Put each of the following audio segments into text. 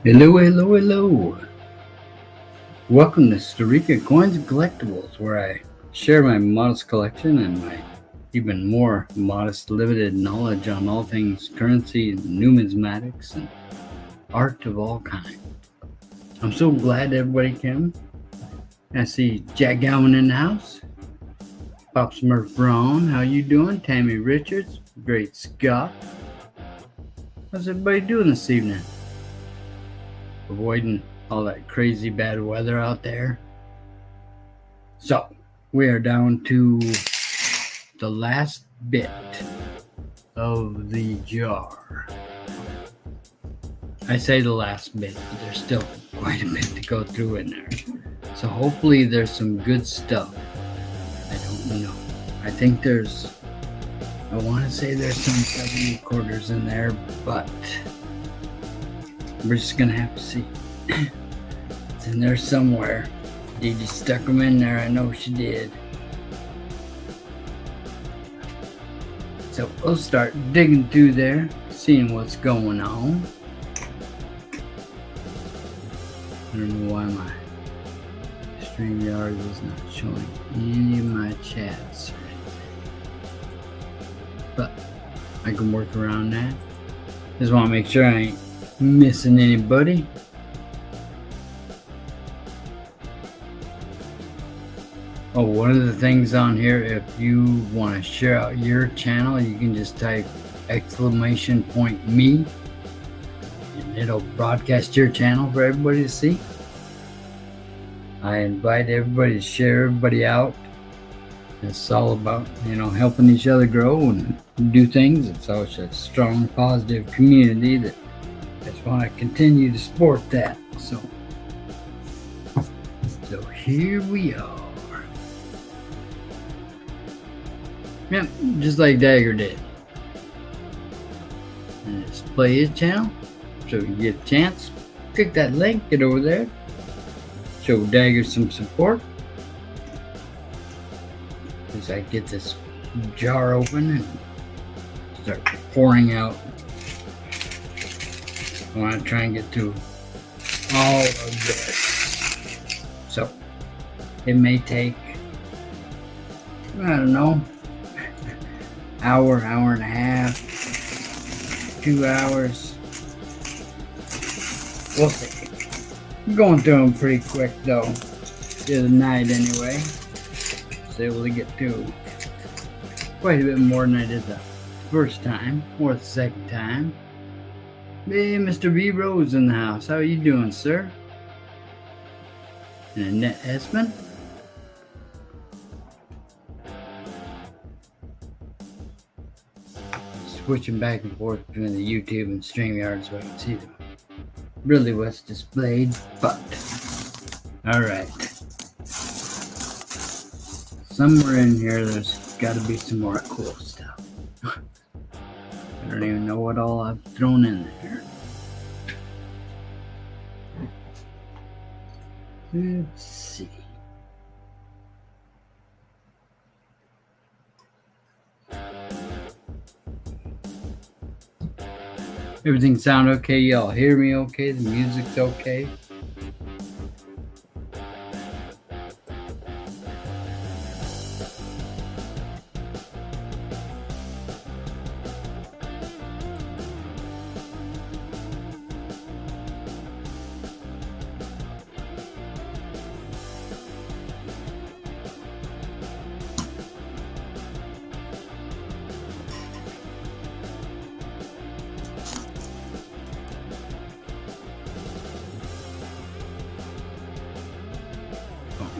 Hello, hello, hello. Welcome to Starika Coins and Collectibles, where I share my modest collection and my even more modest limited knowledge on all things currency and numismatics and art of all kinds. I'm so glad everybody came. I see Jack Gowan in the house. Pop Smurf Braun, how you doing? Tammy Richards, Great Scott. How's everybody doing this evening? Avoiding all that crazy bad weather out there. So, we are down to the last bit of the jar. I say the last bit, but there's still quite a bit to go through in there. So hopefully there's some good stuff. I don't know. I think I want to say there's some 70 quarters in there, but we're just gonna have to see. It's in there somewhere. Dee Dee stuck them in there. I know she did. So we'll start digging through there, seeing what's going on. I don't know why my StreamYard is not showing any of my chats. But I can work around that. Just want to make sure I ain't missing anybody. Oh, one of the things on here, if you want to share out your channel, you can just type !me and it'll broadcast your channel for everybody to see. I invite everybody to share everybody out. It's all about, helping each other grow and do things. It's such a strong, positive community that I just want to continue to support that. So here we are. Yep, just like Dagger did. And display his channel. So you get a chance, click that link, get over there. Show Dagger some support. As I get this jar open and start pouring out. I want to try and get through all of this. So it may take, I don't know, hour and a half, 2 hours. We'll see. I'm going through them pretty quick though. The other night anyway. Was able to get through quite a bit more than I did the first time or the second time. Hey, Mr. V Rose in the house. How are you doing, sir? And Annette Esman. Switching back and forth between the YouTube and StreamYard so I can see them. Really what's displayed, but alright. Somewhere in here there's gotta be some more cool stuff. I don't even know what all I've thrown in there. Let's see. Everything sound okay? Y'all hear me okay? The music's okay?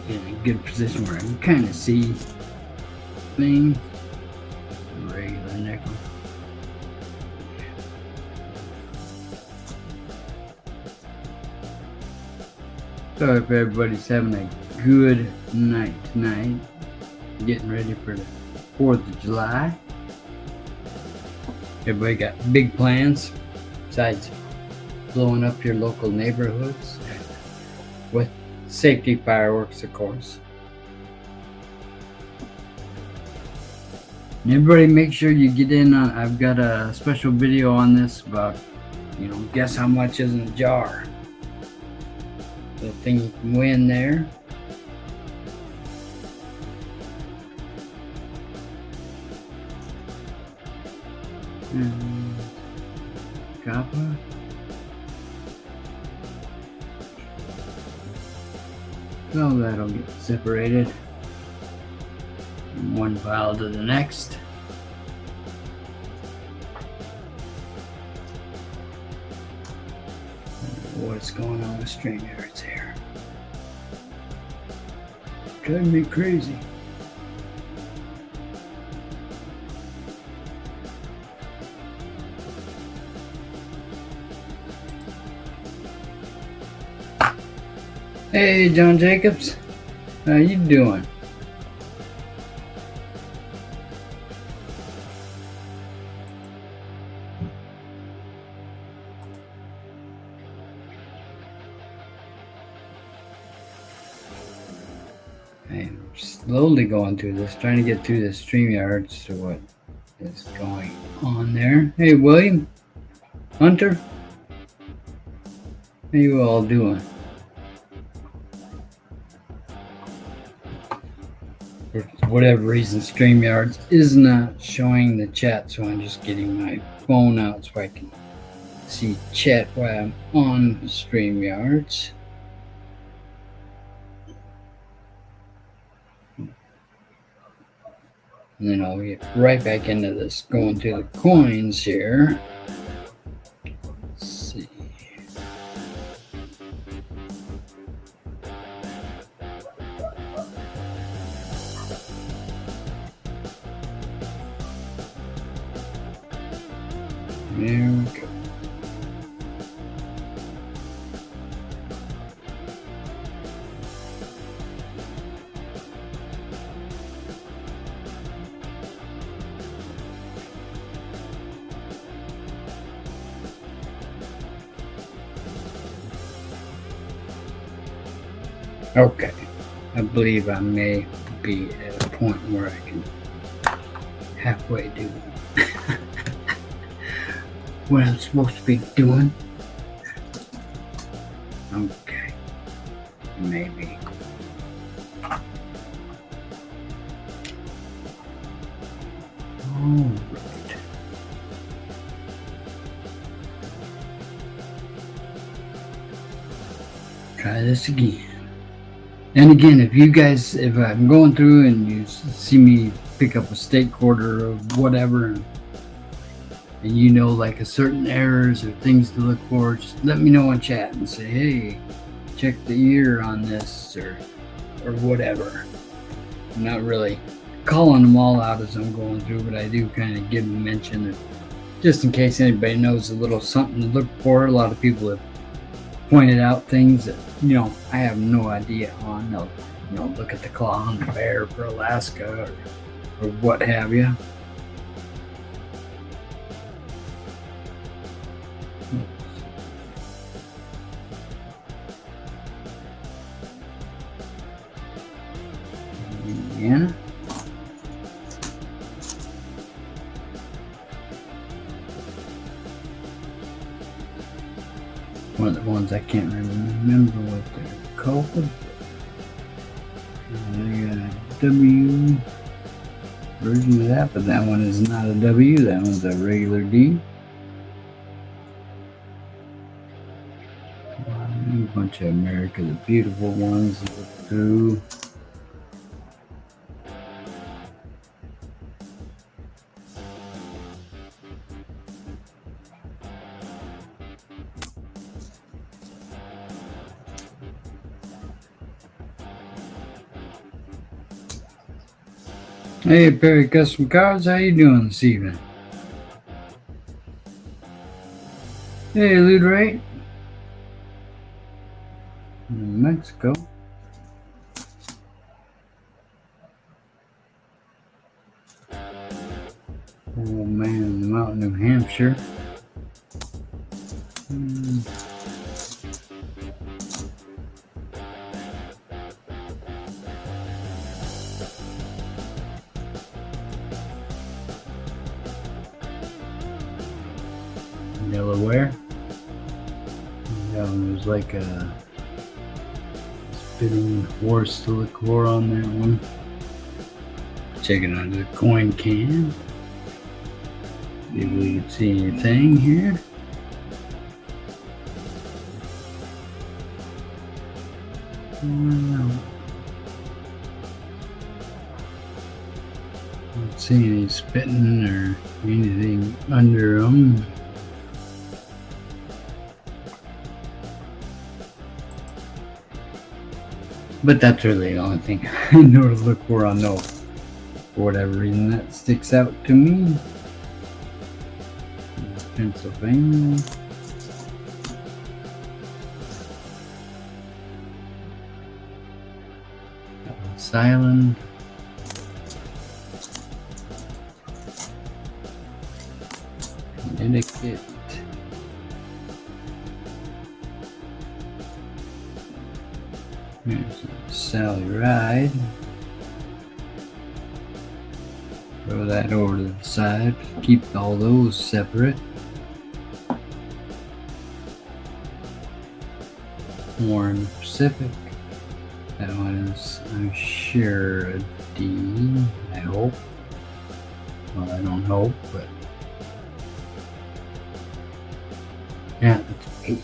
In a good position where I can kind of see things. Regular nickel. So if everybody's having a good night tonight, getting ready for the 4th of July. Everybody got big plans besides blowing up your local neighborhoods with safety fireworks, of course. And everybody make sure you get in on, I've got a special video on this about, guess how much is in a jar. the thing you can win there. Copper. So that'll get separated from one pile to the next. What's going on with StreamYards here? Driving me crazy. Hey, John Jacobs, how you doing? I'm slowly going through this, trying to get through this StreamYards to what is going on there. Hey, William, Hunter, how you all doing? For whatever reason, StreamYards is not showing the chat, so I'm just getting my phone out so I can see chat while I'm on StreamYards. And then I'll get right back into this, going through the coins here. Let's see. There we go. Okay, I believe I may be at a point where I can halfway do what I'm supposed to be doing. Okay, maybe. All right. Try this again. And again, if I'm going through and you see me pick up a stake quarter or whatever, and you know, like a certain errors or things to look for, just let me know in chat and say, hey, check the year on this or whatever. I'm not really calling them all out as I'm going through, but I do kind of give them a mention, just in case anybody knows a little something to look for. A lot of people have pointed out things that, you know, I have no idea on. They'll, you know, look at the claw on the bear for Alaska or what have you. Indiana. One of the ones I can't remember what they're called. They got a W version of that, but that one is not a W, that one's a regular D. A bunch of America the Beautiful ones to look through. Hey Perry Custom Cards, how you doing this evening? Hey Luderate, Mexico. Oh man, I'm out in New Hampshire. Delaware. That one was like a Getting worse to look for on that one. Checking under the coin can. See if we can see anything here. No. Don't see any spitting or anything under them. But that's really the only thing I know to look for on those. For whatever reason, that sticks out to me. Pennsylvania. Ellis Island. Connecticut. Here's Sally Ride. Throw that over to the side. Keep all those separate. Warren Pacific. That one is, I'm sure, a D. I hope. Well, I don't hope, but yeah, it's A.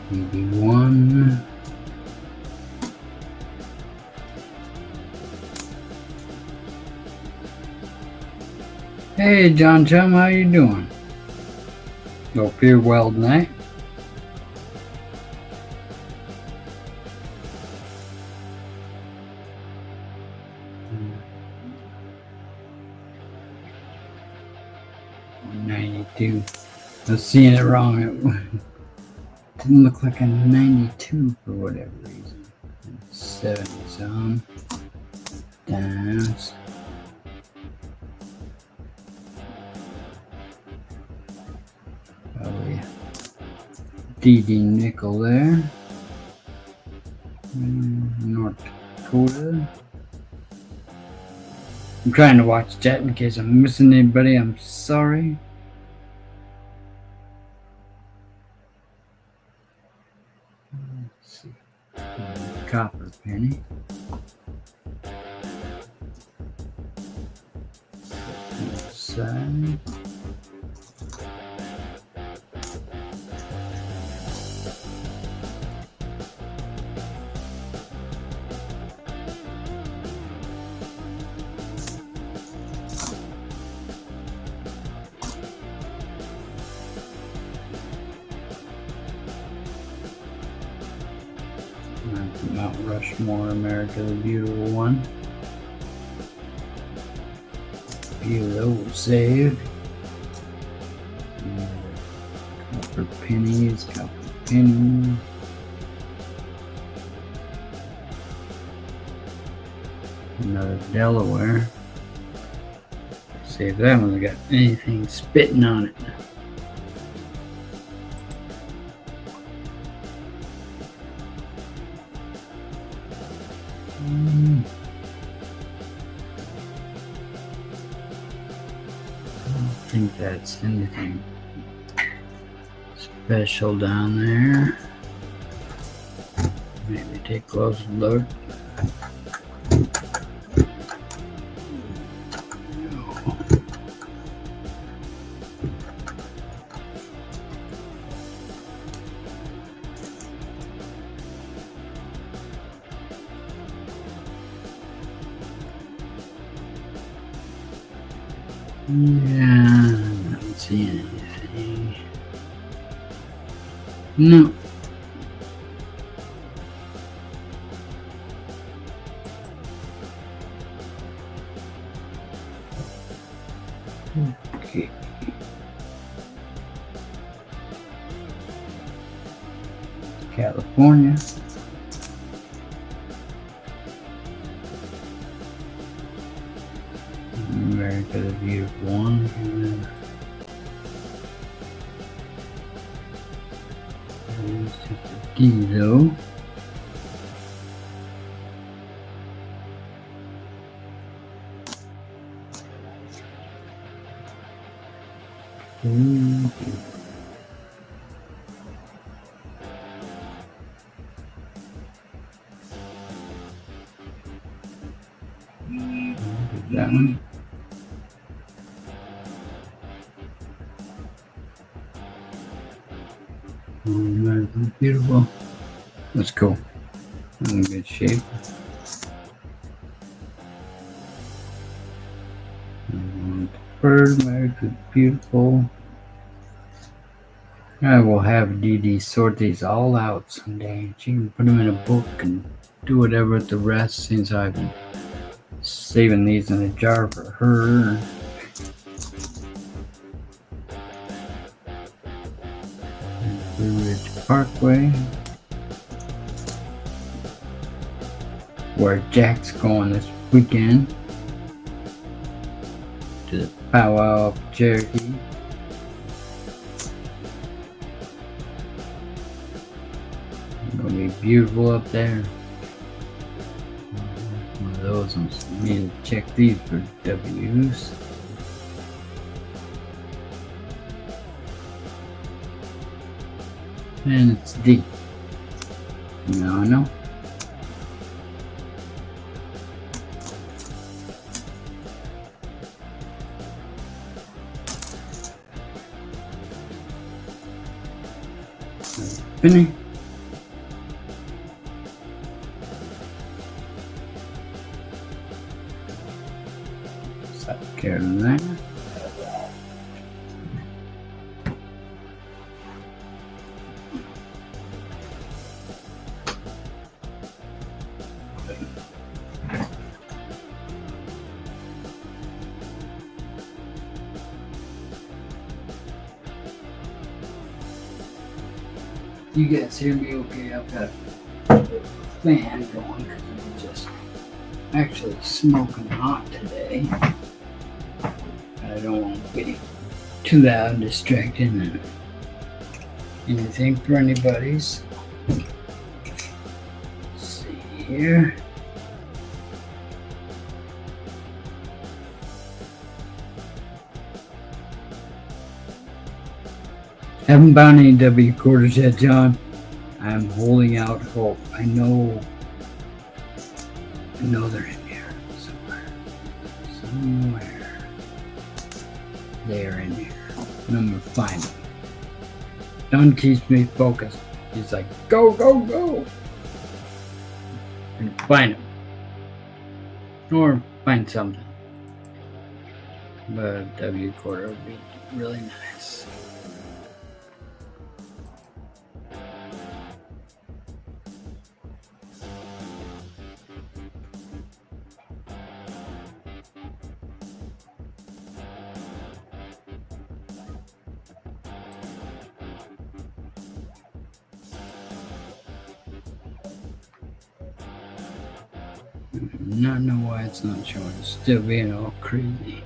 EB1. Hey, John Chum, how you doing? Hope you're well tonight. '92. I was seeing it wrong. It didn't look like a 92 for whatever reason. 70 some. Downs. Probably DD nickel there. North Dakota. I'm trying to watch chat in case I'm missing anybody. I'm sorry. Let's see. Copper penny. Side. Mount Rushmore, America the Beautiful one. Few of those saved. Copper pennies, copper pennies. Another Delaware. See if that one's got anything spitting on it. I think that's anything special down there. Maybe take a closer look. Yeah, I don't see anything. No. Okay. California. America the Beautiful one. It's just a D though. That one. American Beautiful. That's cool. In good shape. Bird, American Beautiful. I will have Dee Dee sort these all out someday. She can put them in a book and do whatever with the rest, since I've been saving these in a jar for her. Blue Ridge Parkway, where Jack's going this weekend to the powwow of Cherokee. It's gonna be beautiful up there. One of those ones. Need to check these for W's. And it's D. Now I know. Penny. South Carolina. You guys hear me okay? I've got a fan going because it's just actually smoking hot today. I don't want to be too loud and distracting and anything for anybody's. Let's see here. Haven't found any W quarters yet, John. I'm holding out hope. I know they're in here somewhere. They are in here. And I'm gonna find them. Don keeps me focused. He's like, go, go, go. And find them. Or find something. But a W quarter would be really nice. Not know why it's not showing. It's still being all crazy.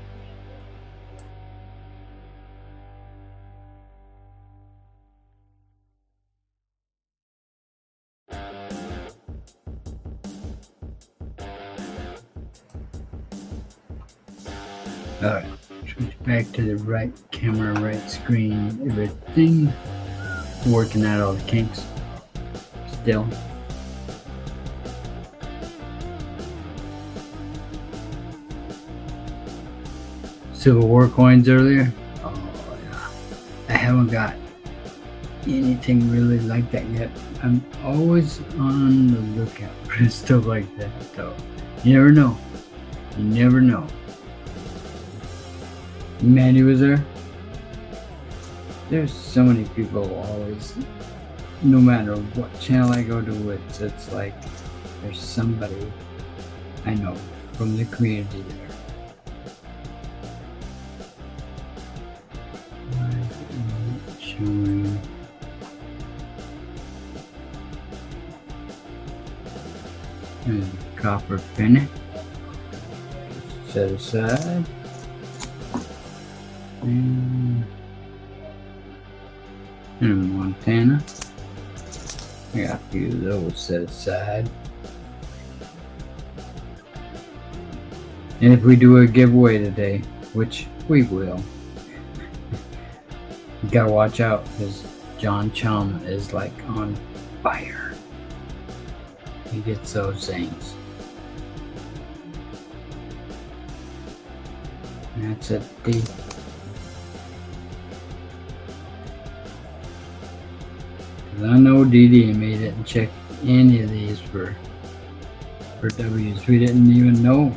Alright, switch back to the right camera, right screen, everything. Working out all the kinks. Still. Civil War coins earlier. Oh yeah. I haven't got anything really like that yet. I'm always on the lookout for stuff like that though. You never know. You never know. Mandy was there. There's so many people always, no matter what channel I go to, it's like there's somebody I know from the community there. Showing. And copper penny. Set aside. And Montana. I got a few of those set aside. And if we do a giveaway today, which we will, you gotta watch out because John Chum is like on fire. He gets those things. That's a D. I know DD made it and checked any of these for W's. We didn't even know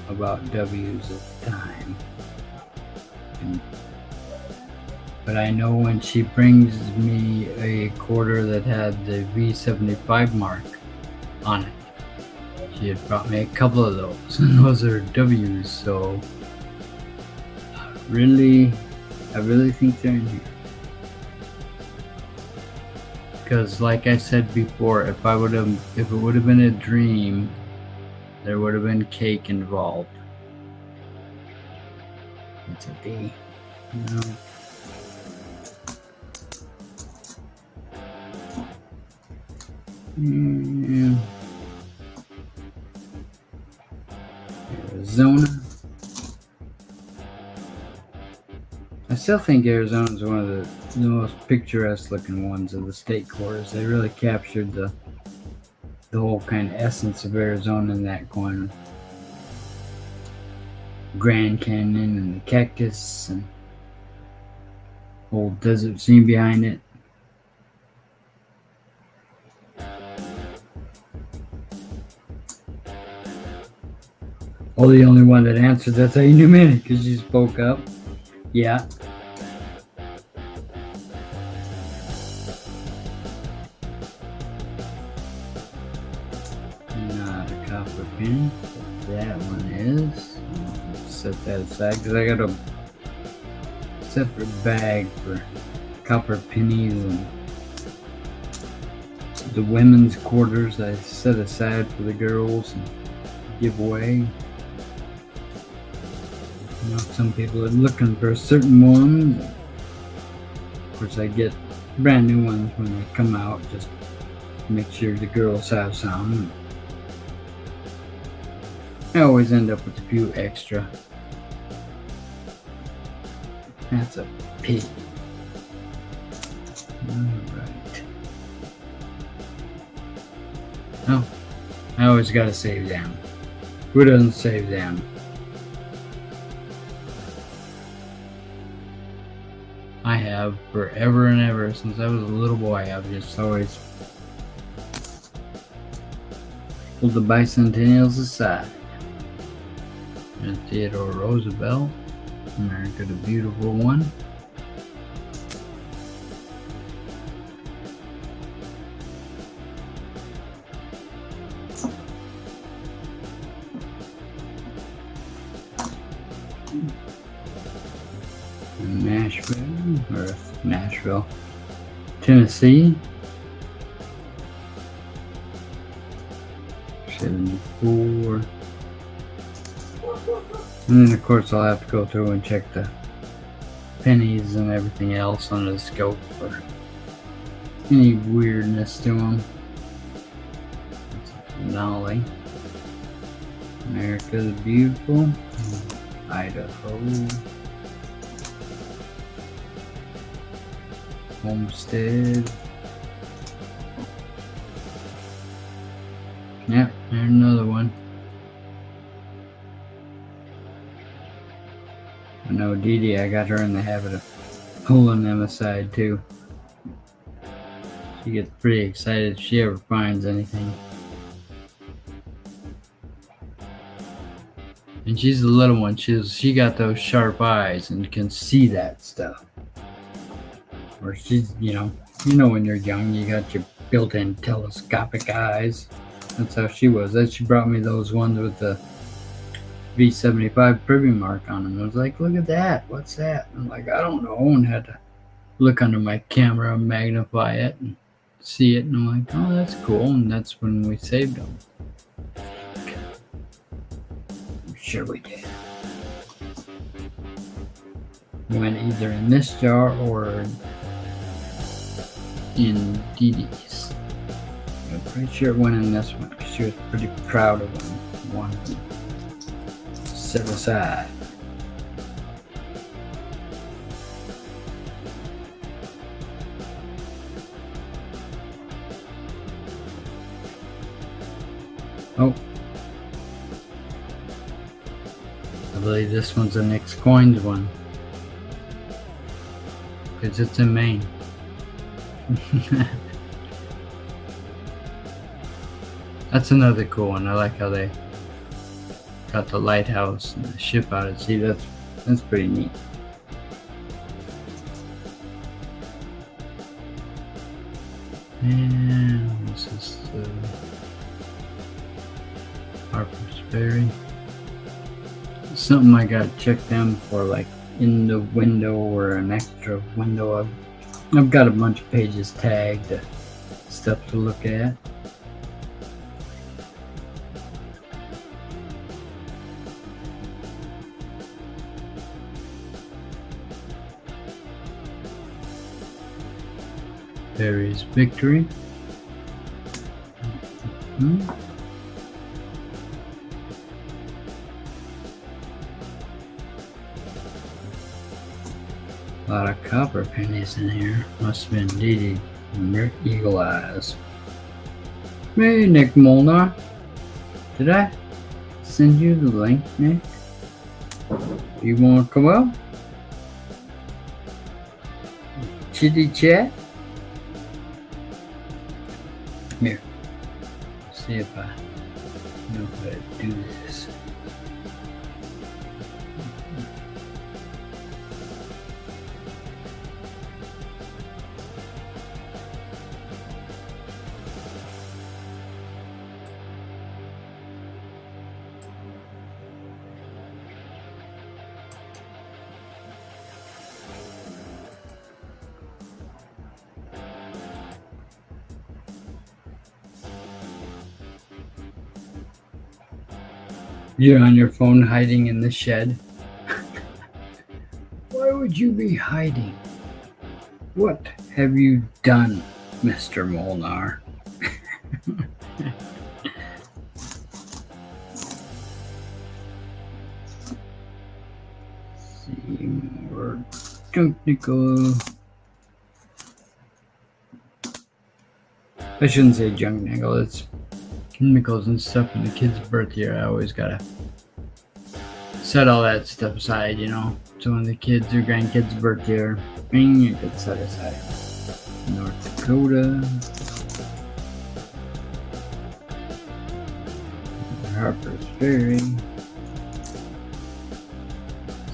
about W's at the time. But I know when she brings me a quarter that had the V75 mark on it, she had brought me a couple of those, and those are W's. So I really think they're in here. Because, like I said before, if it would have been a dream, there would have been cake involved. It's a D. No. Arizona. I still think Arizona is one of the most picturesque looking ones of the state quarters. They really captured the whole kind of essence of Arizona in that coin. Grand Canyon and the cactus and whole desert scene behind it. Oh, the only one that answered, that's how you knew Minnie, because she spoke up. Yeah. Not a copper penny. That one is. Set that aside because I got a separate bag for copper pennies and the women's quarters I set aside for the girls and give away. You know, some people are looking for certain ones. Of course, I get brand new ones when they come out, just to make sure the girls have some. I always end up with a few extra. That's a P. Alright. Oh, I always gotta save them. Who doesn't save them? I have forever and ever, since I was a little boy. I've just always pulled the bicentennials aside. And Theodore Roosevelt, America the Beautiful One. Nashville, Tennessee. 74. And then of course I'll have to go through and check the pennies and everything else on the scope for any weirdness to them. Denali, America the Beautiful, Idaho, Homestead. Yep, there's another one. I know Dee Dee, I got her in the habit of pulling them aside too. She gets pretty excited if she ever finds anything. And she's the little one. She got those sharp eyes and can see that stuff. Or she's, you know when you're young, you got your built-in telescopic eyes. That's how she was. Then she brought me those ones with the V75 privy mark on them. I was like, look at that. What's that? I'm like, I don't know. And had to look under my camera and magnify it and see it. And I'm like, oh, that's cool. And that's when we saved them. I'm sure we did. Went either in this jar or in Dee Dee's. I'm pretty sure it went in this one because she was pretty proud of them. One set aside. Oh. I believe this one's a Nick's Coins one. Because it's in Maine. That's another cool one. I like how they got the lighthouse and the ship out at sea. That's pretty neat. And this is the Harper's Ferry. Something I gotta check them for, like in the window or an extra window. I've got a bunch of pages tagged, stuff to look at. Barry's Victory. A lot of copper pennies in here. Must have been Dee Dee Eagle Eyes. Hey, Nick Molnar. Did I send you the link, Nick? You want to come up? Chitty chat? Here. See if I know how to do this. You're on your phone hiding in the shed. Why would you be hiding? What have you done, Mr. Molnar? Seymour Nickel. I shouldn't say junk nickel, it's chemicals and stuff in the kid's birth year. I always gotta set all that stuff aside, you know. So when the kids or grandkids' birth year, bing, it gets set aside. North Dakota. Harper's Ferry.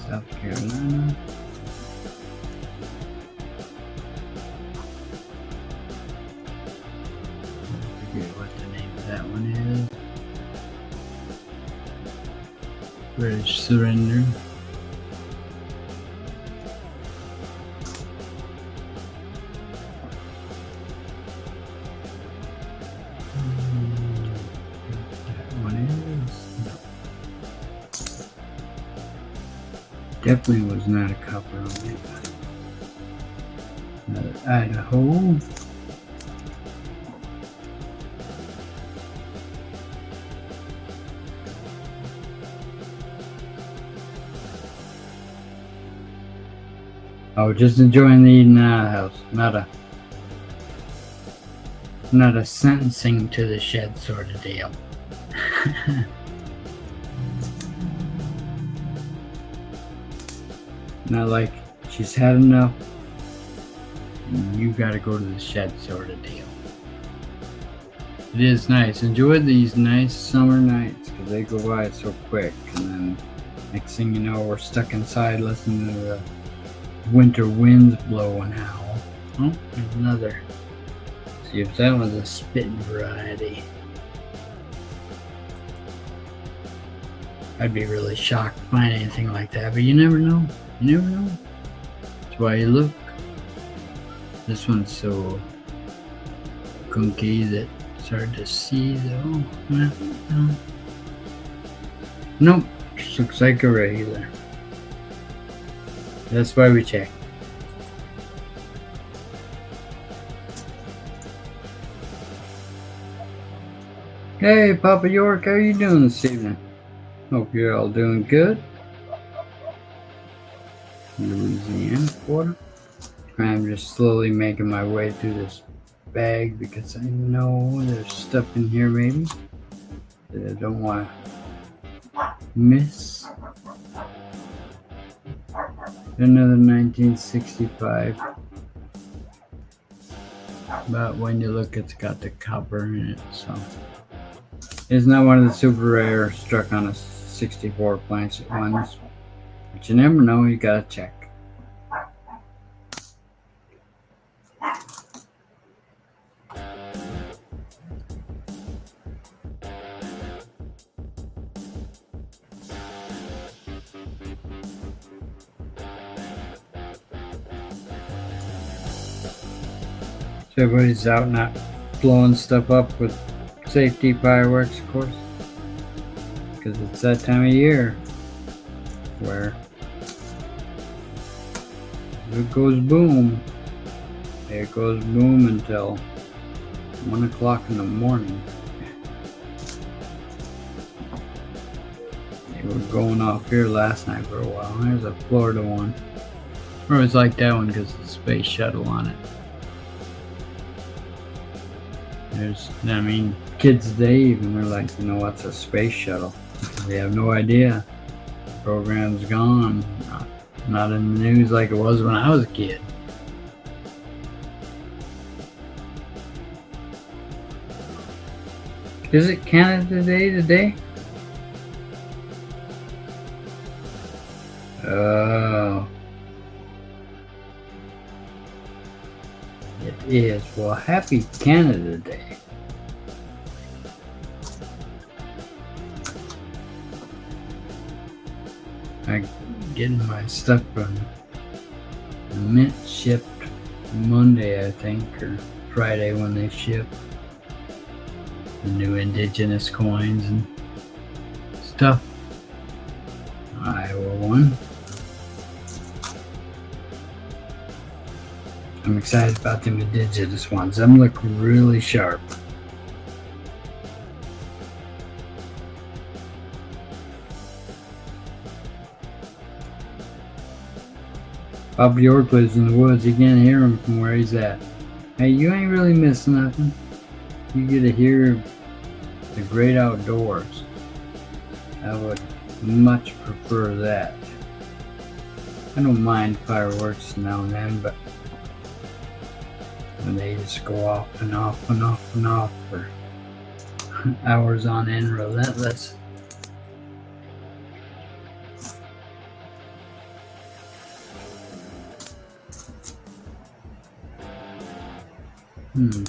South Carolina. I forget what the name of that one is. British surrender. That one is. No. Definitely was not a copper on it. Another Idaho. Oh, just enjoying the eating out of the house. Not a sentencing to the shed sort of deal. Not like she's had enough. You gotta go to the shed sort of deal. It is nice. Enjoy these nice summer nights because they go by so quick. And then next thing you know, we're stuck inside listening to the winter winds blow and howl. Oh, there's another. See if that was a spitting variety. I'd be really shocked to find anything like that, but you never know. You never know. That's why you look. This one's so gunky that it's hard to see though. No. Nope, just looks like a regular. That's why we check. Hey, Papa York, how are you doing this evening? Hope you're all doing good. Louisiana quarter. I'm just slowly making my way through this bag because I know there's stuff in here maybe that I don't want to miss. Another 1965. But when you look, it's got the copper in it, so it's not one of the super rare struck on a 64 planchet ones. But you never know, you gotta check. So everybody's out not blowing stuff up with safety fireworks, of course, because it's that time of year where it goes boom. It goes boom until 1 o'clock in the morning. They were going off here last night for a while. There's a Florida one. I always like that one because of the space shuttle on it. Kids today even are like, what's a space shuttle? They have no idea. The program's gone. Not in the news like it was when I was a kid. Is it Canada Day today? Oh. It is. Well, happy Canada Day. I'm getting my stuff from Mint shipped Monday, I think, or Friday when they ship the new indigenous coins and stuff. Iowa one. I'm excited about them indigenous ones. Them look really sharp. Bob York lives in the woods. You can't hear him from where he's at. Hey, you ain't really missing nothing. You get to hear the great outdoors. I would much prefer that. I don't mind fireworks now and then, but when they just go off and off and off and off for hours on end, relentless.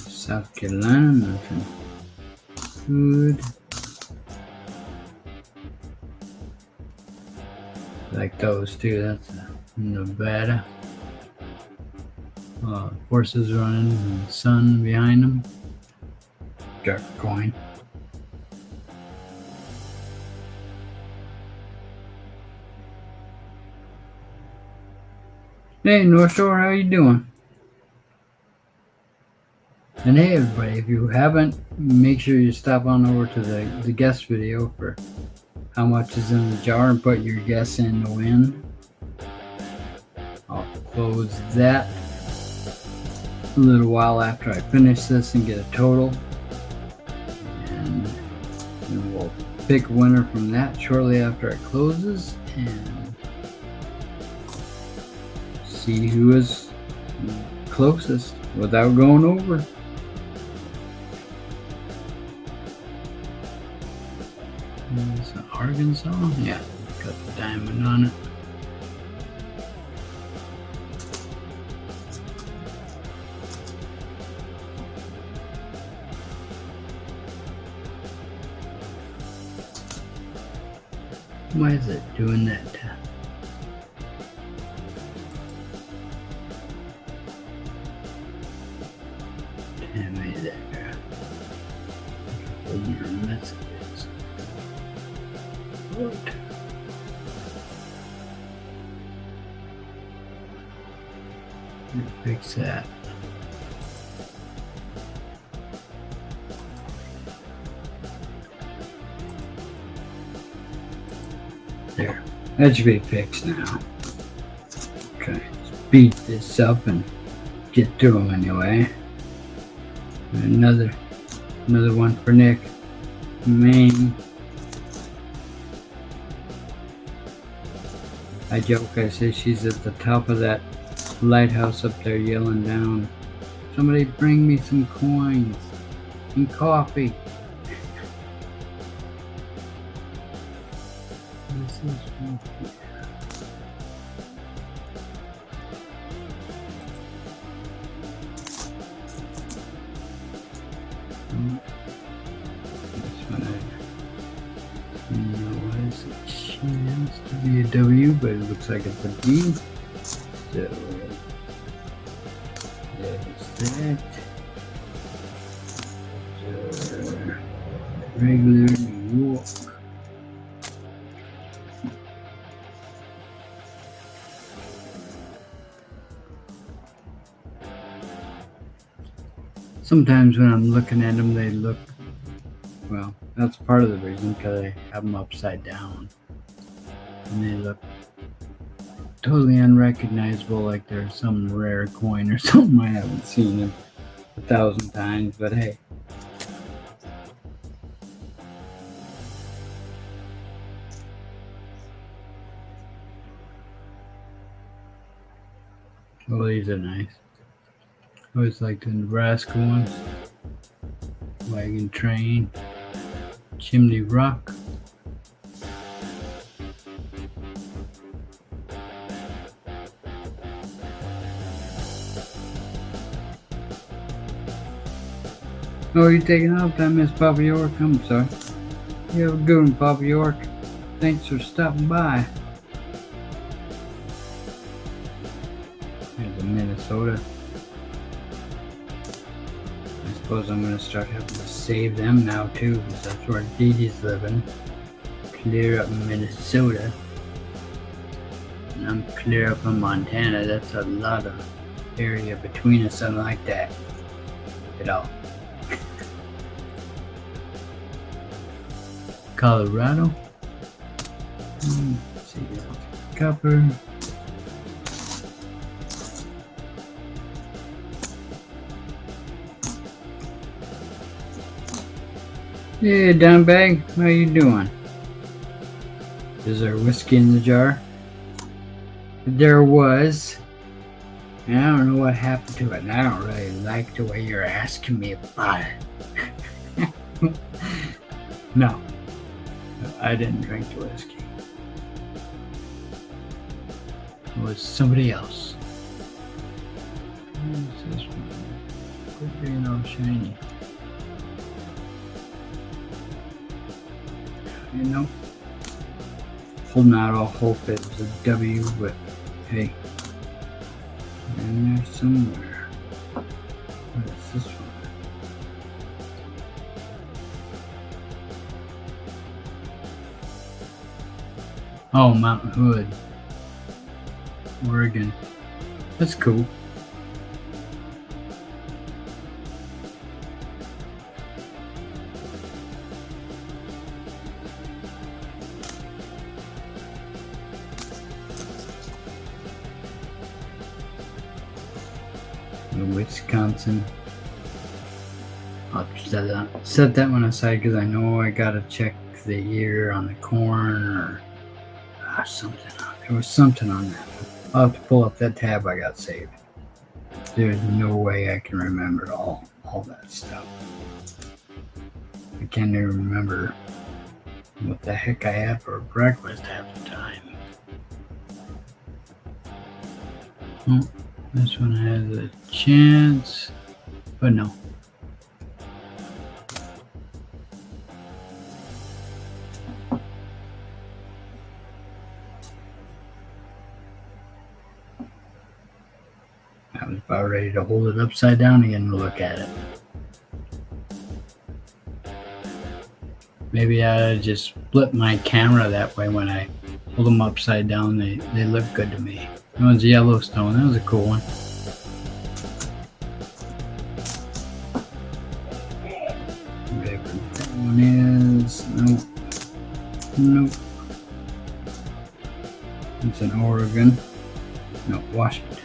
South Carolina, nothing good. Like those two, that's Nevada. Horses running and sun behind them. Dark coin. Hey North Shore, how you doing? And hey everybody, if you haven't, make sure you stop on over to the guest video for how much is in the jar and put your guess in to win. I'll close that a little while after I finish this and get a total. And then we'll pick a winner from that shortly after it closes and see who is closest without going over. It's Arkansas? Yeah, got the diamond on it. Why is it doing that? Damn me there. Open your messages. What? Fix that. There. That should be fixed now. Okay, let's beat this up and get through them anyway. Another one for Nick. Maine. I joke, I say she's at the top of that lighthouse up there yelling down, "Somebody bring me some coins and coffee." This is this one I know has a chance to be a W, but it looks like it's a D. So there's that. So, regular New York. Sometimes when I'm looking at them, they look, well, that's part of the reason, because I have them upside down. And they look totally unrecognizable, like they're some rare coin or something. I haven't seen them 1,000 times, but hey. Well, these are nice. I always like the Nebraska ones. Wagon Train. Chimney Rock. Oh, you taking off? I miss Papa York. I'm sorry. You have a good one, Papa York. Thanks for stopping by. There's a Minnesota. I suppose I'm going to start having to save them now too, because that's where Dee Dee's living. Clear up in Minnesota. And I'm clear up in Montana. That's a lot of area between us, something like that. At all. Colorado. Let's see, copper. Yeah, Dimebag, how you doing? Is there whiskey in the jar? There was. And I don't know what happened to it, and I don't really like the way you're asking me about it. No, I didn't drink the whiskey. It was somebody else. What is this one? Quit being all shiny. You know, holding out all hope it was a W, but hey, in there somewhere. What is this one? Oh, Mountain Hood, Oregon. That's cool. Wisconsin. I'll set that one aside because I know I gotta check the year on the corn or something. There was something on that one. I'll have to pull up that tab I got saved. There's no way I can remember all that stuff. I can't even remember what the heck I had for breakfast half the time. Oh, this one has a chance, but no. I was about ready to hold it upside down again and look at it. Maybe I just split my camera that way. When I hold them upside down, they look good to me. That one's Yellowstone. That was a cool one. Whatever that one is. Nope. It's in Oregon. No, Washington.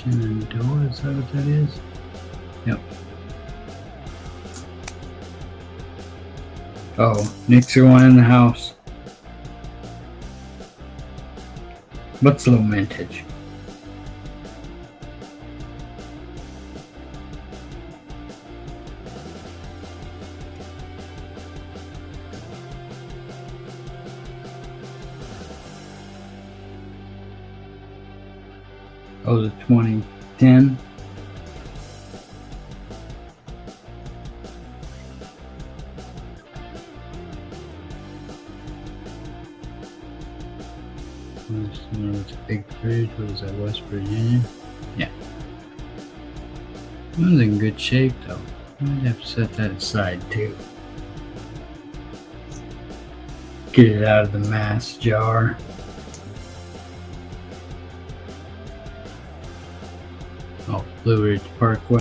Shenandoah, is that what that is? Yep. Oh, Nick's going in the house. What's low mintage? Oh, the 2010. It's a big bridge. What is that, West Virginia? Yeah. It was in good shape though. I might have to set that aside too. Get it out of the mass jar. Oh, Blue Ridge Parkway.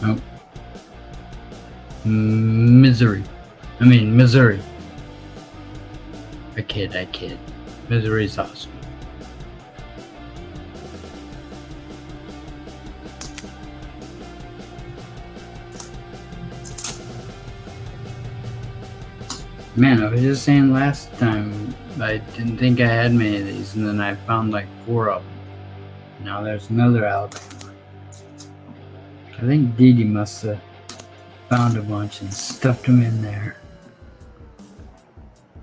Oh. Missouri. I kid. Missouri's awesome. Man, I was just saying last time I didn't think I had many of these, and then I found like 4 of them. Now there's another Alabama. I think Dee Dee must have found a bunch and stuffed them in there.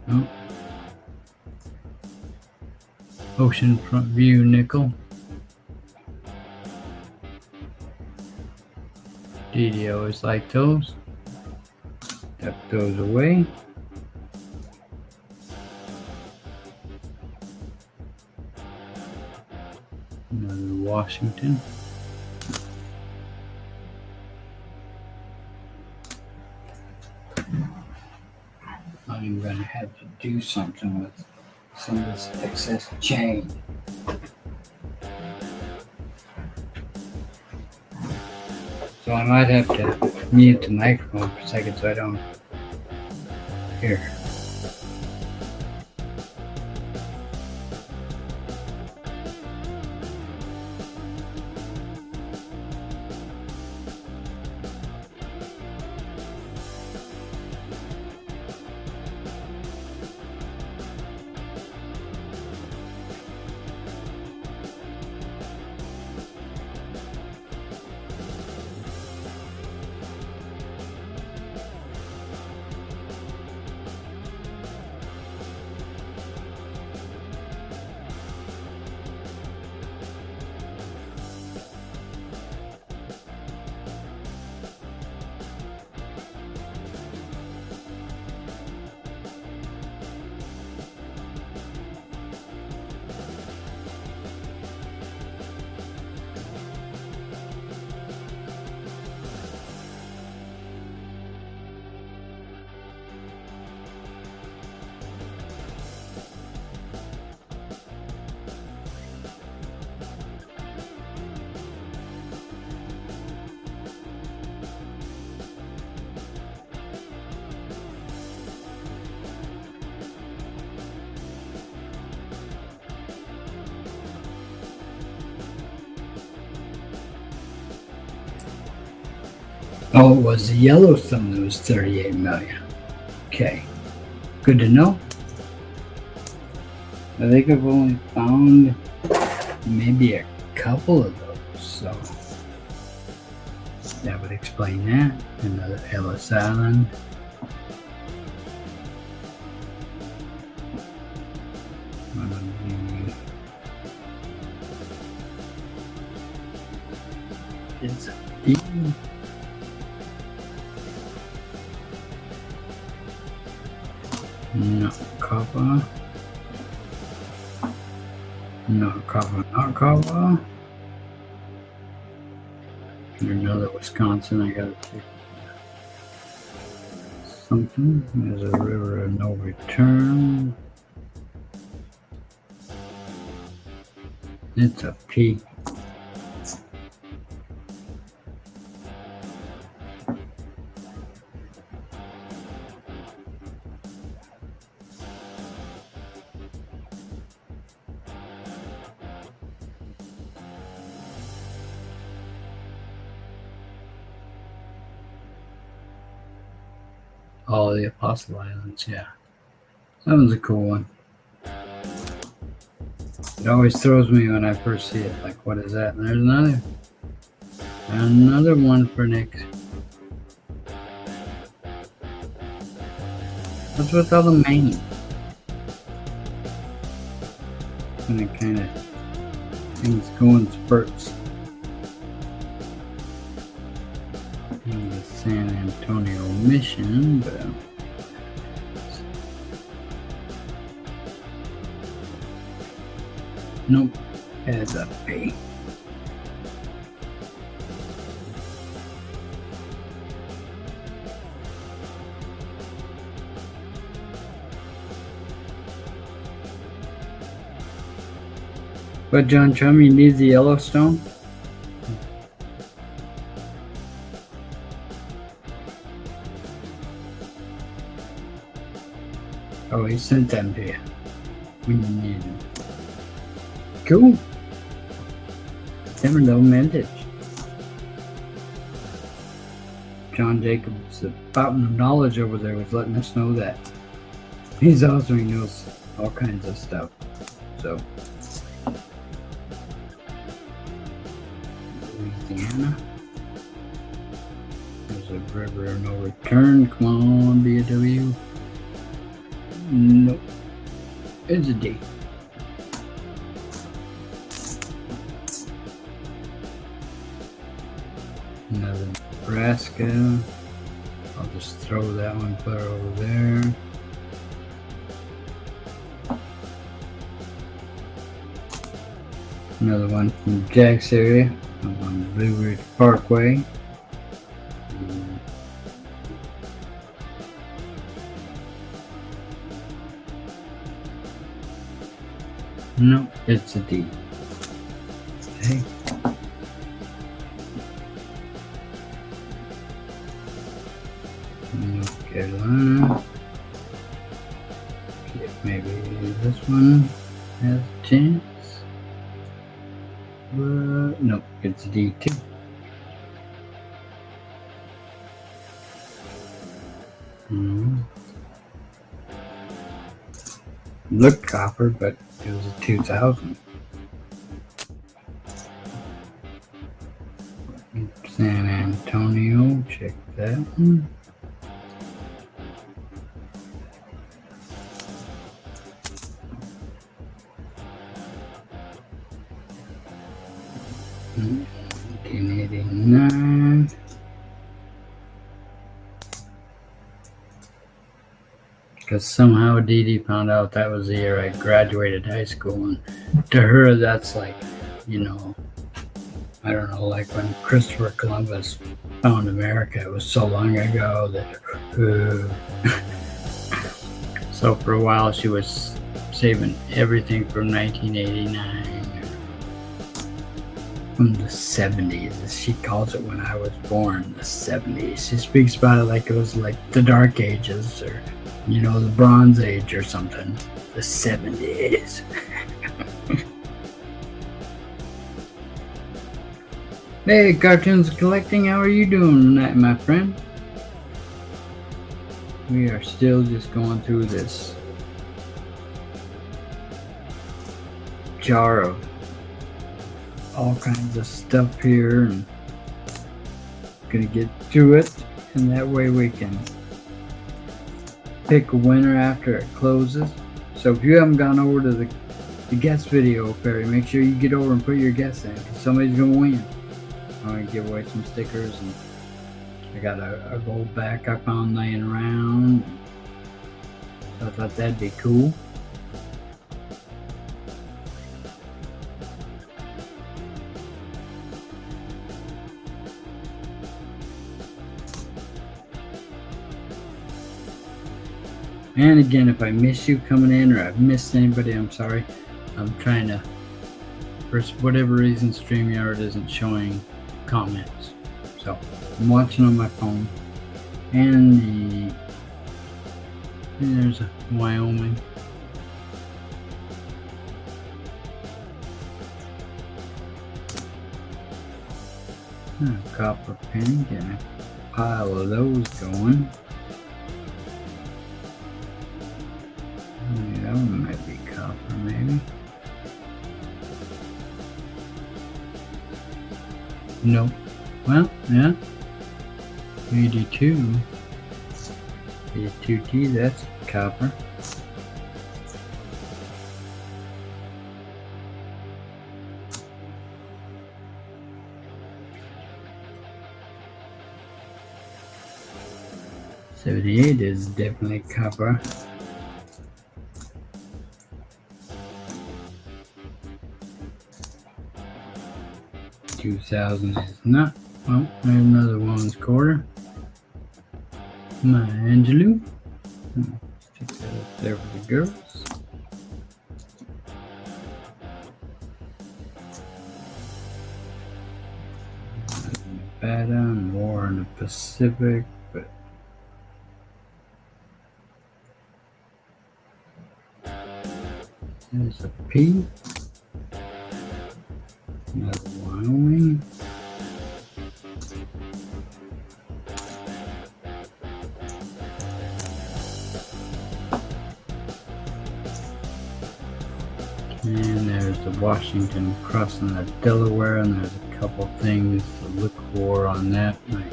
Oh. Oceanfront View nickel. Dee Dee always liked those. Tuck those away. Another Washington. I'm going to have to do something with some of this excess chain. So I might have to mute the microphone for a second so I don't hear. Oh, it was the Yellowstone that was 38 million. Okay, good to know. I think I've only found maybe a couple of those, so that would explain that. Another Ellis Island. It's deep. Not copper. Not copper. Another Wisconsin, I gotta check something. There's a river of no return. It's a P. Oh, the Apostle Islands, yeah. That one's a cool one. It always throws me when I first see it. Like, what is that? And there's another one for Nick. What's with all the main? And it kind of things go in spurts. In the San Antonio mission, but nope, adds up pay. But John Chummy needs the Yellowstone. Oh, he sent them to you when you need them. Cool. Never know vintage. John Jacobs, the fountain of knowledge over there, was letting us know that. He's awesome. He knows all kinds of stuff. So, Louisiana. There's a river of no return. Come on, BW. Nope. It's a D. Another Nebraska. I'll just throw that one, put it over there. Another one from Jack's area on the Blue Ridge Parkway. No, it's a D. Okay. North Carolina. Okay, maybe this one has a chance. No, it's D too. Looked copper, but it was a 2000. San Antonio, check that one. $1989. Because somehow Dee Dee found out that was the year I graduated high school, and to her that's like, you know, I don't know, like when Christopher Columbus found America, it was so long ago that so for a while she was saving everything from 1989 from the 70s, as she calls it, when I was born, the 70s. She speaks about it like it was like the Dark Ages, or you know, the Bronze Age or something. The 70s. Hey, Cartoons Collecting, how are you doing tonight, my friend? We are still just going through this jar of all kinds of stuff here, and gonna get through it, and that way we can pick a winner after it closes. So if you haven't gone over to the guest video, Perry, make sure you get over and put your guess in, because somebody's gonna win. I'm gonna give away some stickers, and I got a gold back I found laying around. So I thought that'd be cool. And again, if I miss you coming in, or I've missed anybody, I'm sorry. I'm trying to, for whatever reason, StreamYard isn't showing comments. So I'm watching on my phone. And there's a Wyoming. Copper pen, getting a pile of those going. copper, maybe. Nope. Well, yeah. 82. 82T, that's copper. $78 is definitely copper. $2,000 is not. Oh, there's another one's quarter. My Angelou. Stick that up there for the girls. Nevada and War in the Pacific, but there's a P. Another Wyoming. And there's the Washington crossing the Delaware, and there's a couple things to look for on that, like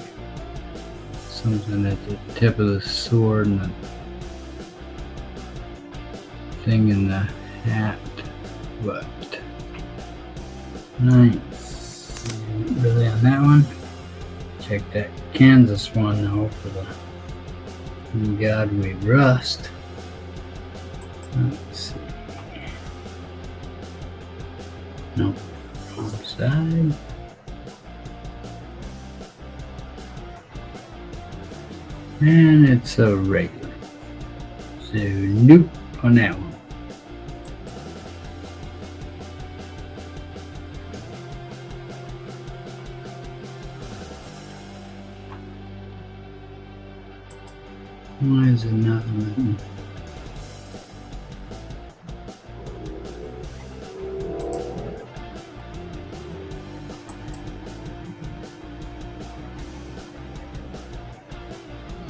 something at the tip of the sword and the thing in the hat. But nice. Really on that one. Check that Kansas one though for the God We Rust. Let's see. Nope. Wrong side. And it's a regular. So nope on that one. Why is it not letting?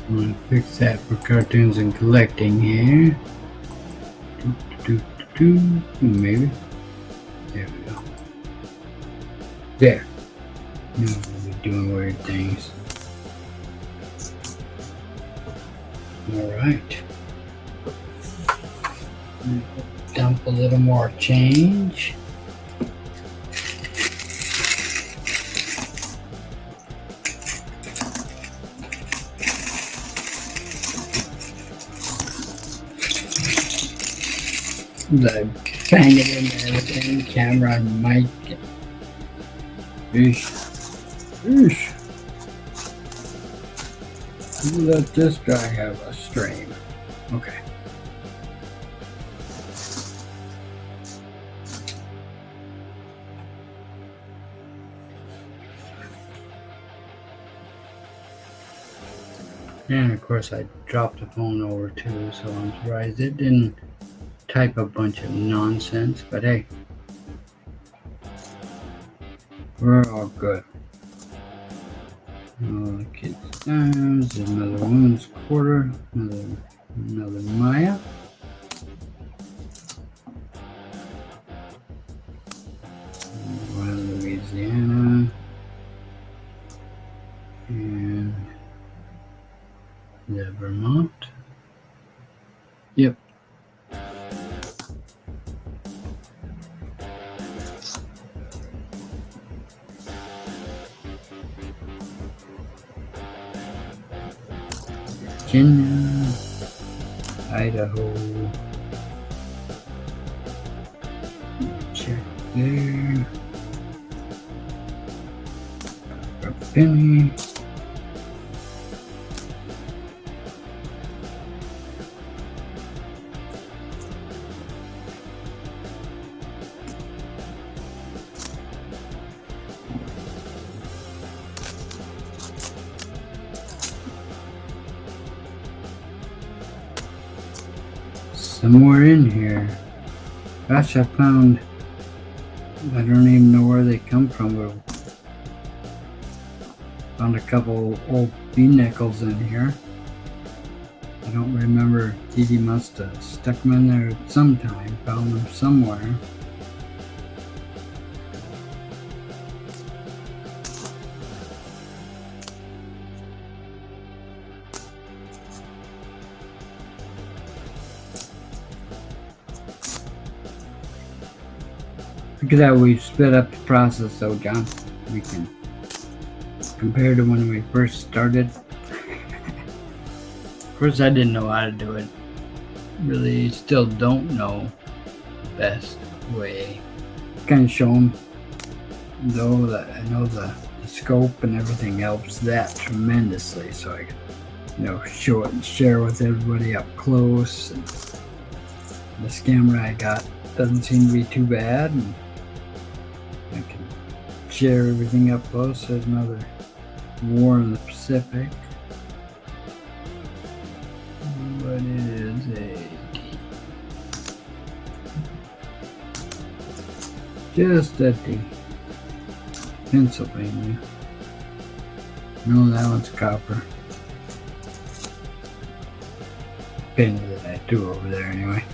I'm going to fix that for cartoons and collecting here. Maybe. There we go. There. Now we'll be doing weird things. Alright. Dump a little more change. The bang it in there with any camera and mic. Eesh. Let this guy have a stream. Okay. And of course I dropped the phone over too, so I'm surprised it didn't type a bunch of nonsense, but hey, we're all good. Kids times, another woman's quarter, another Maya. Louisiana. And the Vermont. Yep. Virginia, Idaho, check there, a penny, somewhere in here. Gosh, I don't even know where they come from, but found a couple old B nickels in here. I don't remember. Dee must have stuck them in there sometime, found them somewhere. Look at that, we've sped up the process though, John. We can compare to when we first started. Of course, I didn't know how to do it. Really, still don't know the best way. Kind of show them, though, that I know the scope and everything helps that tremendously. So I can, show it and share with everybody up close. And this camera I got doesn't seem to be too bad. And I can share everything up close. There's another war in the Pacific. What is just a D. Pennsylvania. No, that one's copper. Penny that I threw over there anyway.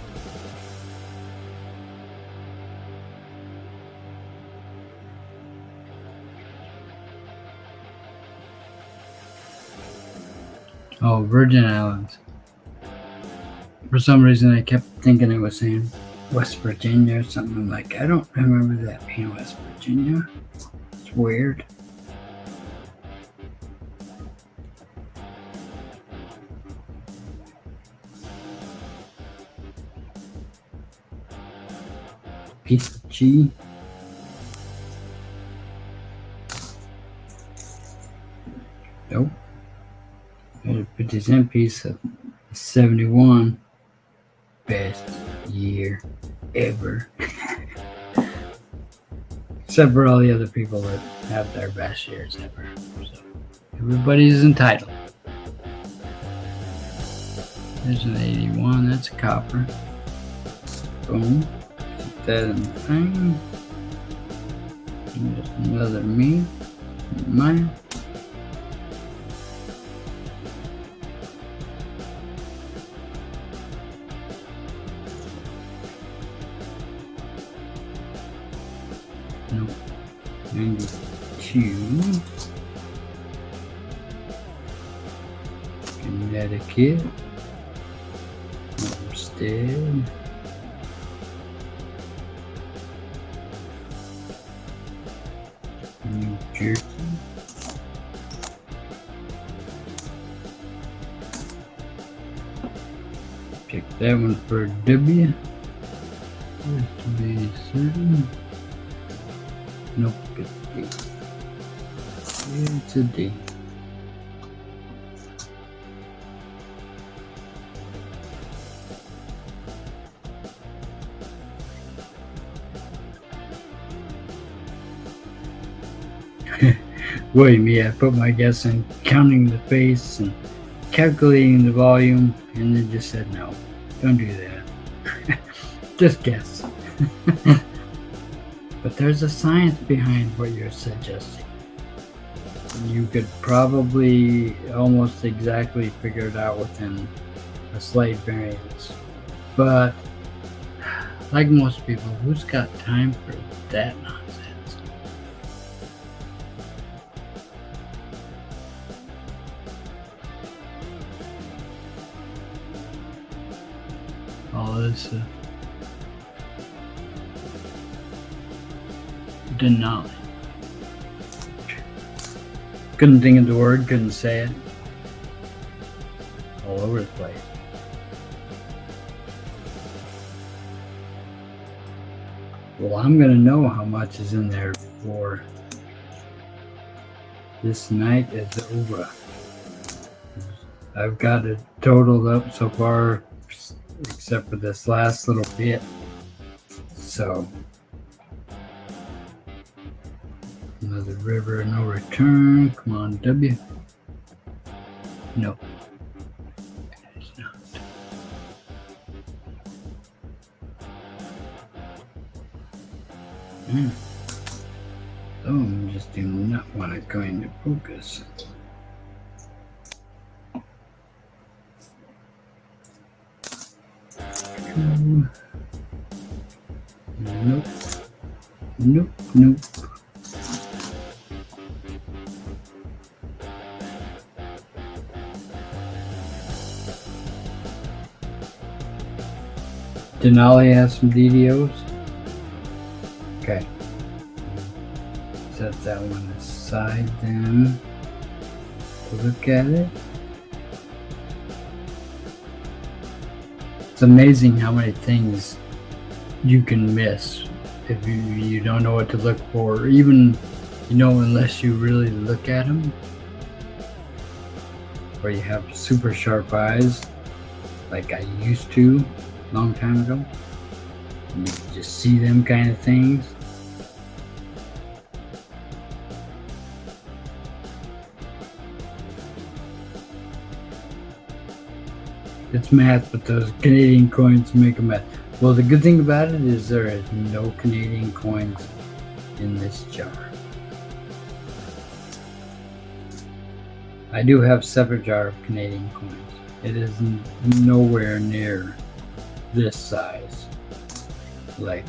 Oh, Virgin Islands. For some reason, I kept thinking it was saying West Virginia or something. I'm like, I don't remember that being West Virginia. It's weird. Piece of G. Nope. There's a 50-cent piece of 71. Best year ever. Except for all the other people that have their best years ever. So everybody's entitled. There's an 81, that's copper. Boom. Put that in the thing. And there's another me. Mine. Nope. 92. Connecticut. Homestead. New Jersey. Check that one for W. Just to be certain. Nope, it's D. It's a D. William, yeah, I put my guess in counting the face and calculating the volume, and then just said no, don't do that. Just guess. But there's a science behind what you're suggesting. You could probably almost exactly figure it out within a slight variance. But like most people, who's got time for that nonsense? All this Denali. Couldn't think of the word, couldn't say it. All over the place. Well, I'm going to know how much is in there before this night is over. I've got it totaled up so far, except for this last little bit. So, another river, no return. Come on, W. No. It's not. So I just do not want it going to focus. 2. Nope. Nope. Nope. Denali has some DDOs. Okay. Set that one aside then. Look at it. It's amazing how many things you can miss if you don't know what to look for, or even, unless you really look at them, or you have super sharp eyes like I used to a long time ago. You just see them kind of things. It's math, but those Canadian coins make a mess. Well, the good thing about it is there is no Canadian coins in this jar. I do have a separate jar of Canadian coins. It is nowhere near this size. Like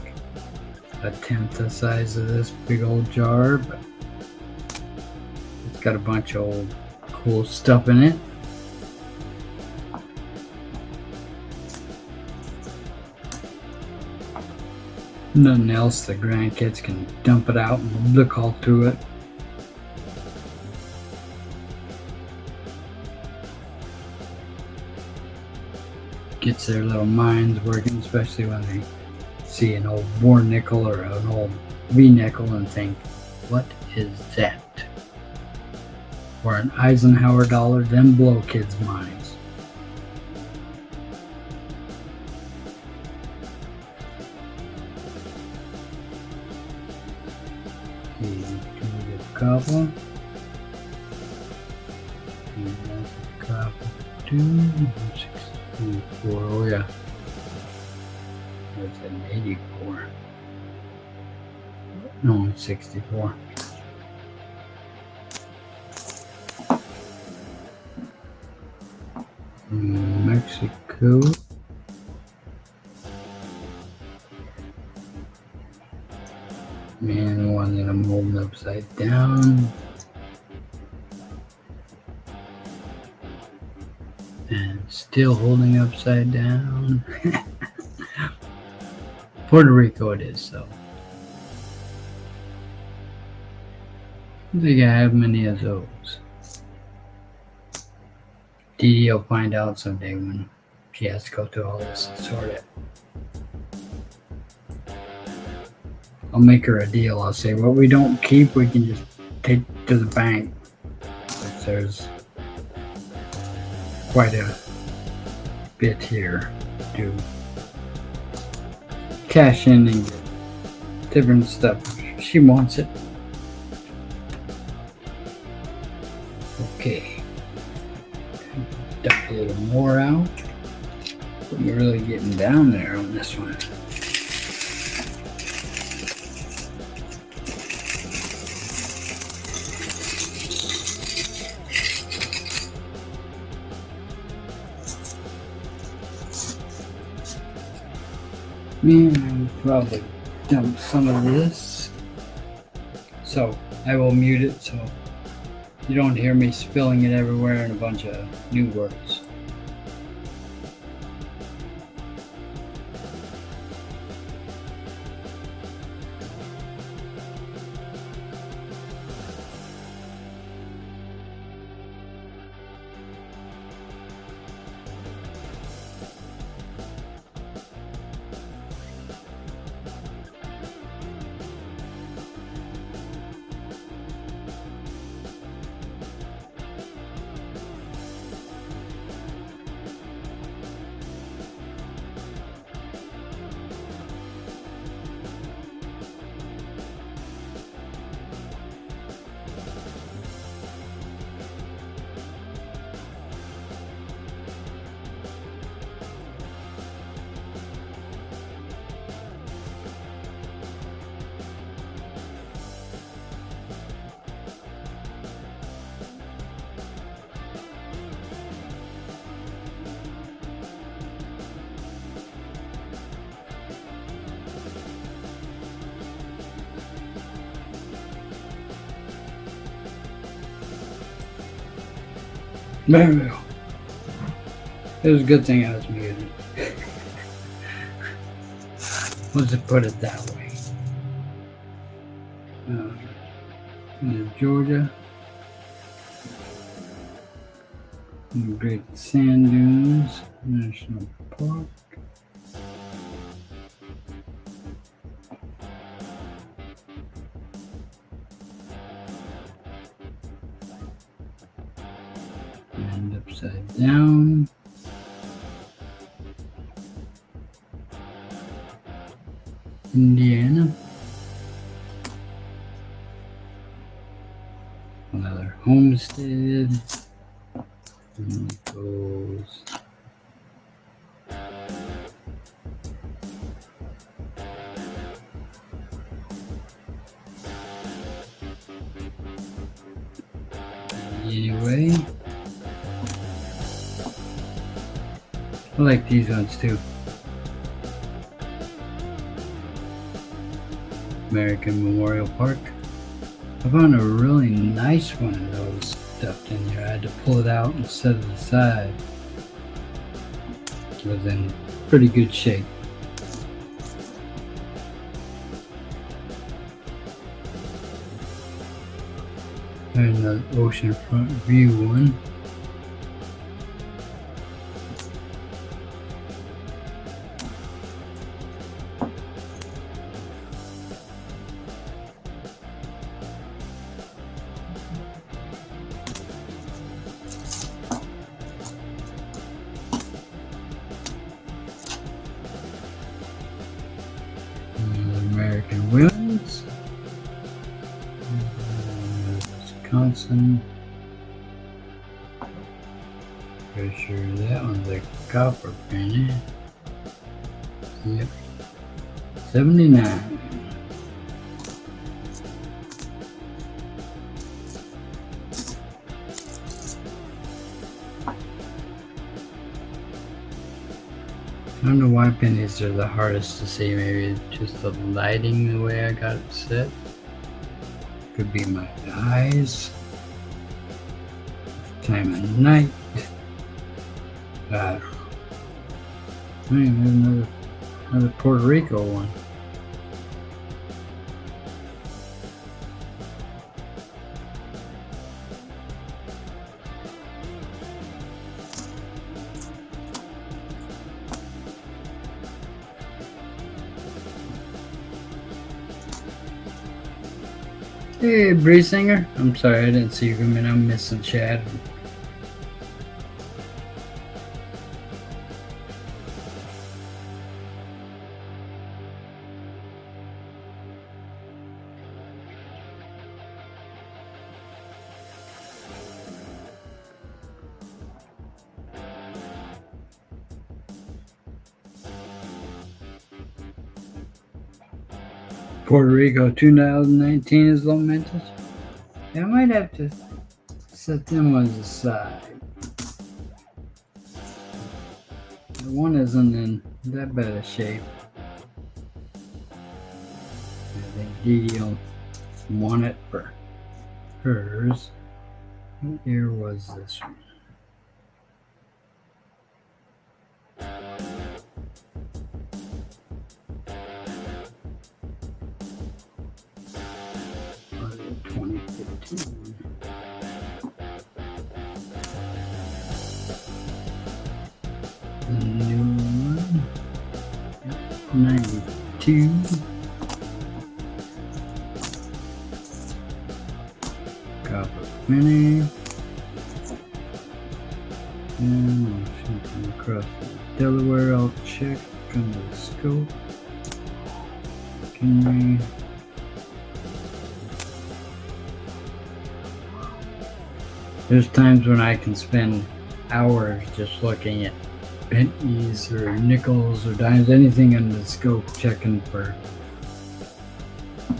a tenth the size of this big old jar, but it's got a bunch of old cool stuff in it. Nothing else, the grandkids can dump it out and look all through it. Gets their little minds working, especially when they see an old war nickel or an old V nickel and think, what is that? Or an Eisenhower dollar, then blow kids' minds. Couple. And that's a couple. 264. Oh yeah. That's an 84. No, 64. Mexico. And one that I'm holding upside down. And still holding upside down. Puerto Rico it is, so. I don't think I have many of those. Dee Dee will find out someday when she has to go through all this and sort it. I'll make her a deal. I'll say, what we don't keep, we can just take to the bank. But there's quite a bit here to cash in and get different stuff. She wants it. Okay. Dump a little more out. We're really getting down there on this one. Man, I would probably dump some of this. So I will mute it so you don't hear me spilling it everywhere and a bunch of new words. Very well. It was a good thing I was muted. Let's just put it that way. Georgia. Great Sand Dunes National Park. And upside down. Indiana. Another homestead. And it goes anyway. I like these ones too. American Memorial Park. I found a really nice one of those stuffed in there. I had to pull it out and set it aside. It was in pretty good shape. There's another oceanfront view one. American Women's. Wisconsin. Pretty sure that one's a copper penny. Yep. 79. I don't know why pennies are the hardest to see. Maybe just the lighting, the way I got it set. Could be my eyes. Time of night. I don't know. There's another Puerto Rico one. Hey, Bree Singer. I'm sorry I didn't see you come in. I'm missing Chad. Puerto Rico 2019 is lamented. Yeah, I might have to set them ones aside. The one isn't in that bad a shape. I think Dee Dee will want it for hers. What year was this one? The new one, 92. Copper penny. And Washington across Delaware. I'll check on the scope. Can we? There's times when I can spend hours just looking at pennies or nickels or dimes, anything on the scope, checking for,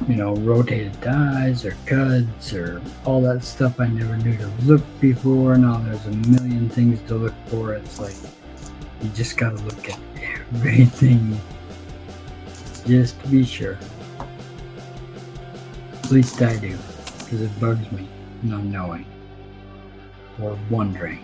rotated dies or cuts or all that stuff I never knew to look before. Now there's a million things to look for. It's like you just gotta look at everything just to be sure. At least I do, because it bugs me not knowing. or wondering.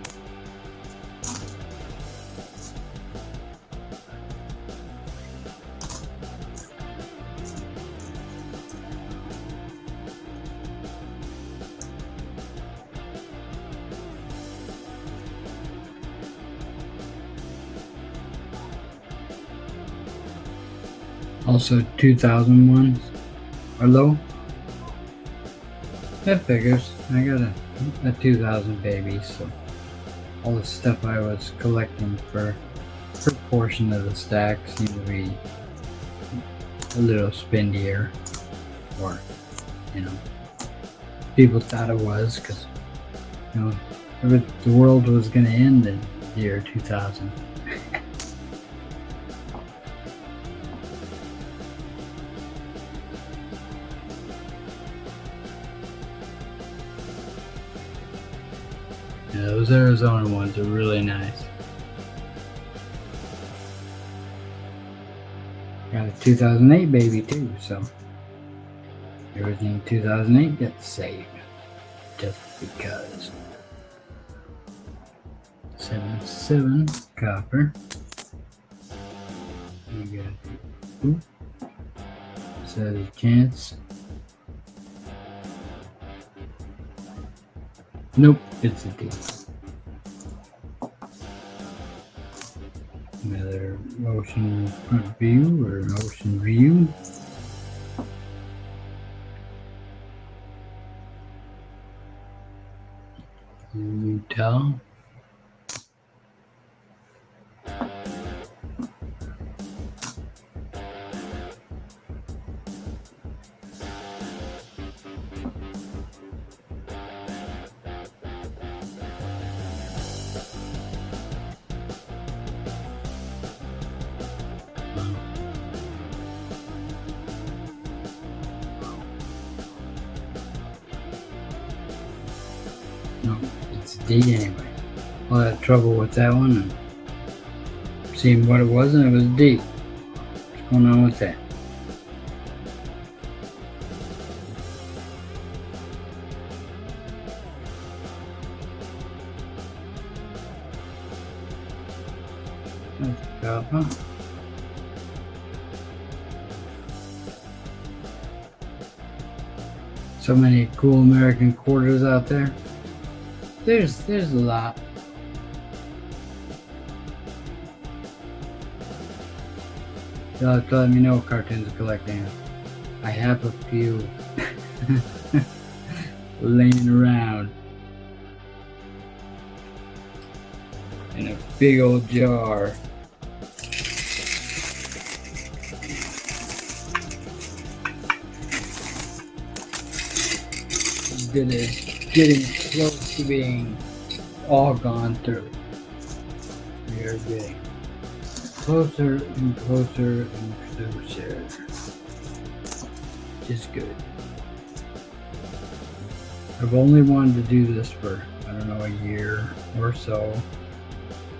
Also, 2001s are low. That figures. I got a 2000 baby, so all the stuff I was collecting for her portion of the stack seemed to be a little spendier, or people thought it was, because the world was going to end in the year 2000. Yeah, those Arizona ones are really nice. Got a 2008 baby too, so everything 2008 gets saved just because. 77 copper. We got says chance. Nope, it's a D. Another ocean front view or ocean view. Utah. No, it's D anyway. All that trouble with that one and seeing what it was, and it was D. What's going on with that? That's copper. So many cool American quarters out there. There's a lot. You'll have to let me know, cartoons collecting. I have a few laying around in a big old jar. That is getting close to being all gone through. We are getting closer and closer and closer. Which is good. I've only wanted to do this for, I don't know, a year or so.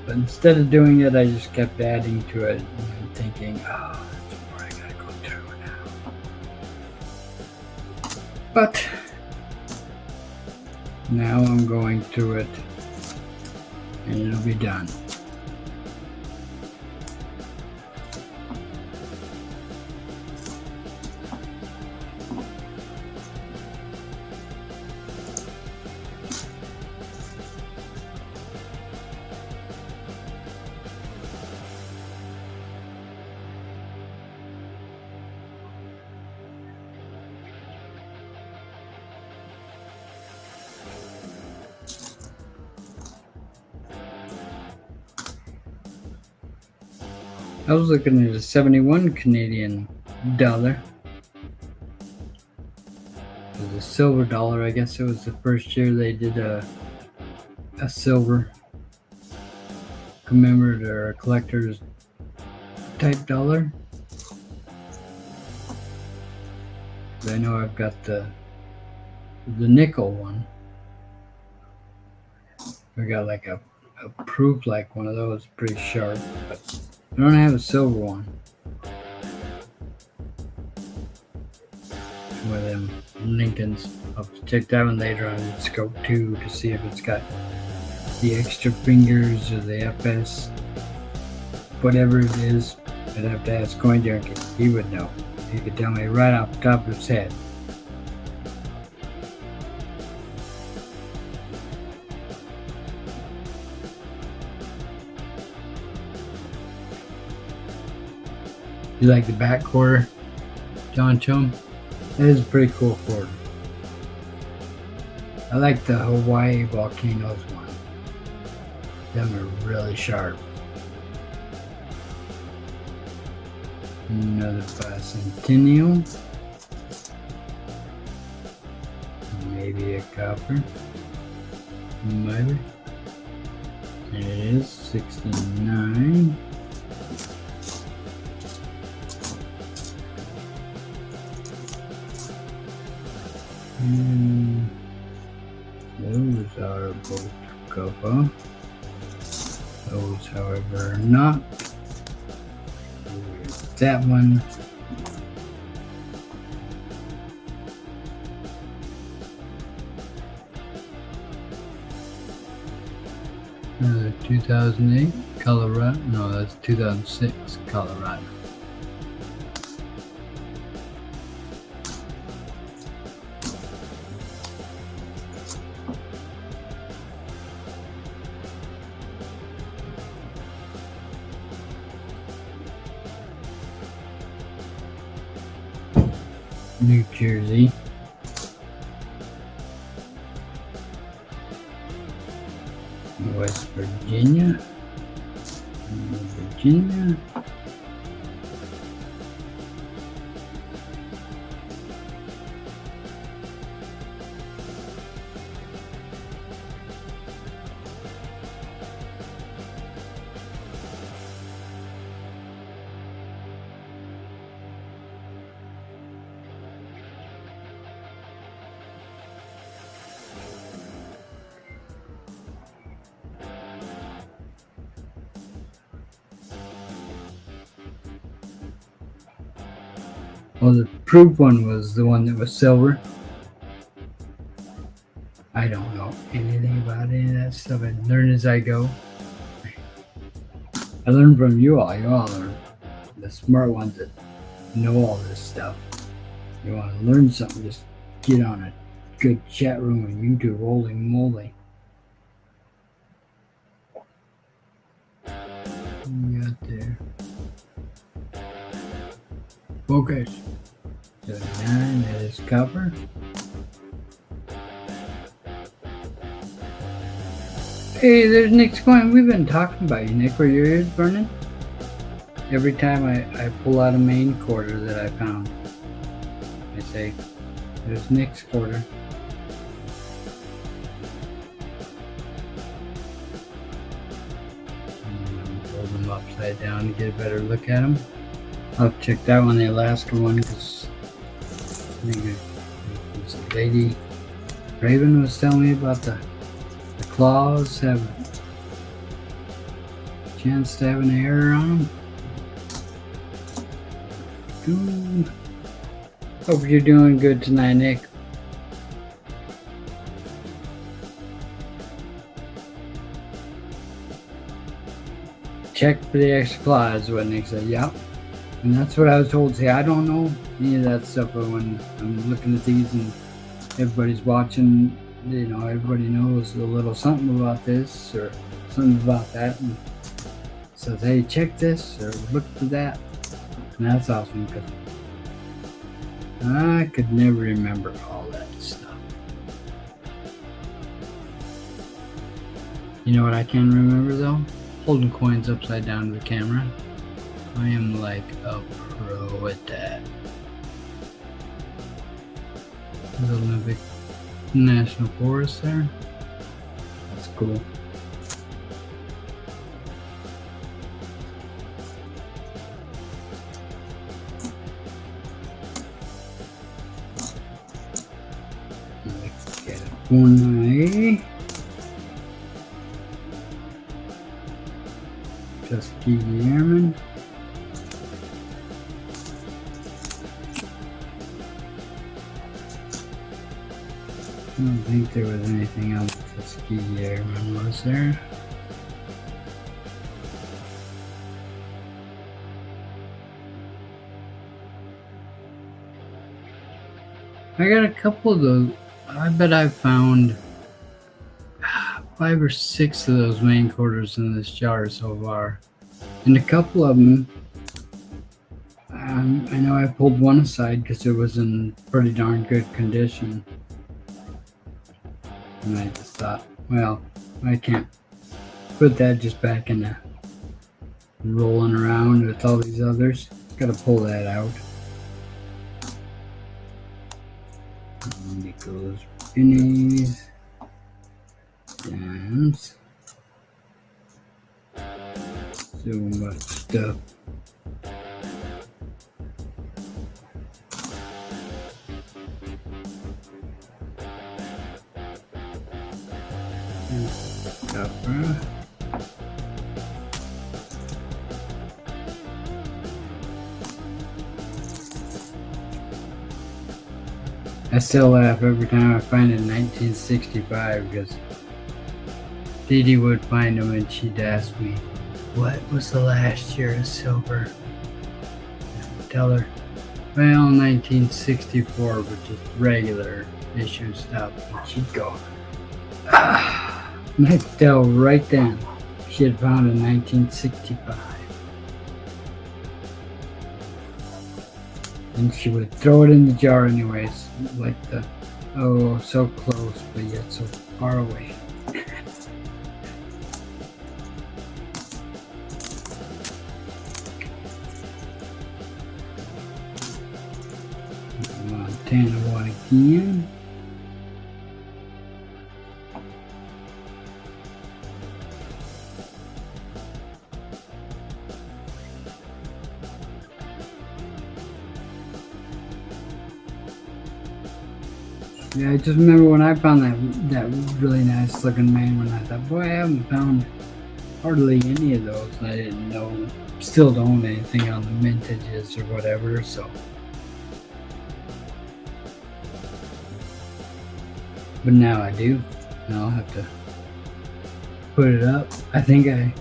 But instead of doing it, I just kept adding to it and thinking, oh, that's more I gotta go through now. But now I'm going through it and it'll be done. I was looking at a 71 Canadian dollar. It was a silver dollar. I guess it was the first year they did a silver commemorative or a collector's type dollar. I know I've got the nickel one. I got like a proof like one of those, pretty sharp, but I don't have a silver one. One of them Lincoln's. I'll check that one later on the Scope 2 to see if it's got the extra fingers or the FS, whatever it is. I'd have to ask Coin Junkie. He would know. He could tell me right off the top of his head. You like the back quarter, John Chum? That is a pretty cool quarter. I like the Hawaii Volcanoes one. Them are really sharp. Another bicentennial. Maybe a copper. Maybe. It is 69. Those are both copper. Those, however, are not. That one. 2008 Colorado. No, that's 2006 Colorado. New Jersey. West Virginia. Virginia. Well, the proof one was the one that was silver. I don't know anything about any of that stuff. I learn as I go. I learn from you all. You all are the smart ones that know all this stuff. You want to learn something, just get on a good chat room on YouTube. Holy moly. What we got there? Focus. 79, that is copper. Hey, there's Nick's coin. We've been talking about you, Nick. Were your ears burning? Every time I pull out a main quarter that I found, I say, there's Nick's quarter. Hold them upside down to get a better look at them. I'll check that one, the Alaska one, because I think it was a lady. Raven was telling me about the claws have a chance to have an error on them. Hope you're doing good tonight, Nick. Check for the extra claws, what Nick said. Yep. And that's what I was told. See, I don't know any of that stuff, but when I'm looking at these and everybody's watching, you know, everybody knows a little something about this or something about that, and says, hey, check this or look for that. And that's awesome because I could never remember all that stuff. You know what I can remember though? Holding coins upside down to the camera. I am like a pro at that. The Olympic National Forest there. That's cool. Let's get one eye. Tuskegee Airmen. don't think there was anything on the Tuskegee Airmen, was there? I got a couple of those. I bet I found 5 or 6 of those main quarters in this jar so far. And a couple of them, I know I pulled one aside because it was in pretty darn good condition. And I just thought, well, I can't put that just back in the rolling around with all these others. Gotta pull that out. Nickels, pennies, gems. So much stuff. Copper. I still laugh every time I find it in 1965 because Dee Dee would find them and she'd ask me, what was the last year of silver? I'd tell her, well, 1964, but just regular issue stuff. And she'd go, ah. And I'd tell right then she had found in 1965. And she would throw it in the jar anyways, like the, oh, so close, but yet so far away. Montana one again. Yeah, I just remember when I found that really nice looking man when I thought, boy, I haven't found hardly any of those. I didn't know, still don't own anything on the mintages or whatever, so. But now I do. Now I'll have to put it up. I think I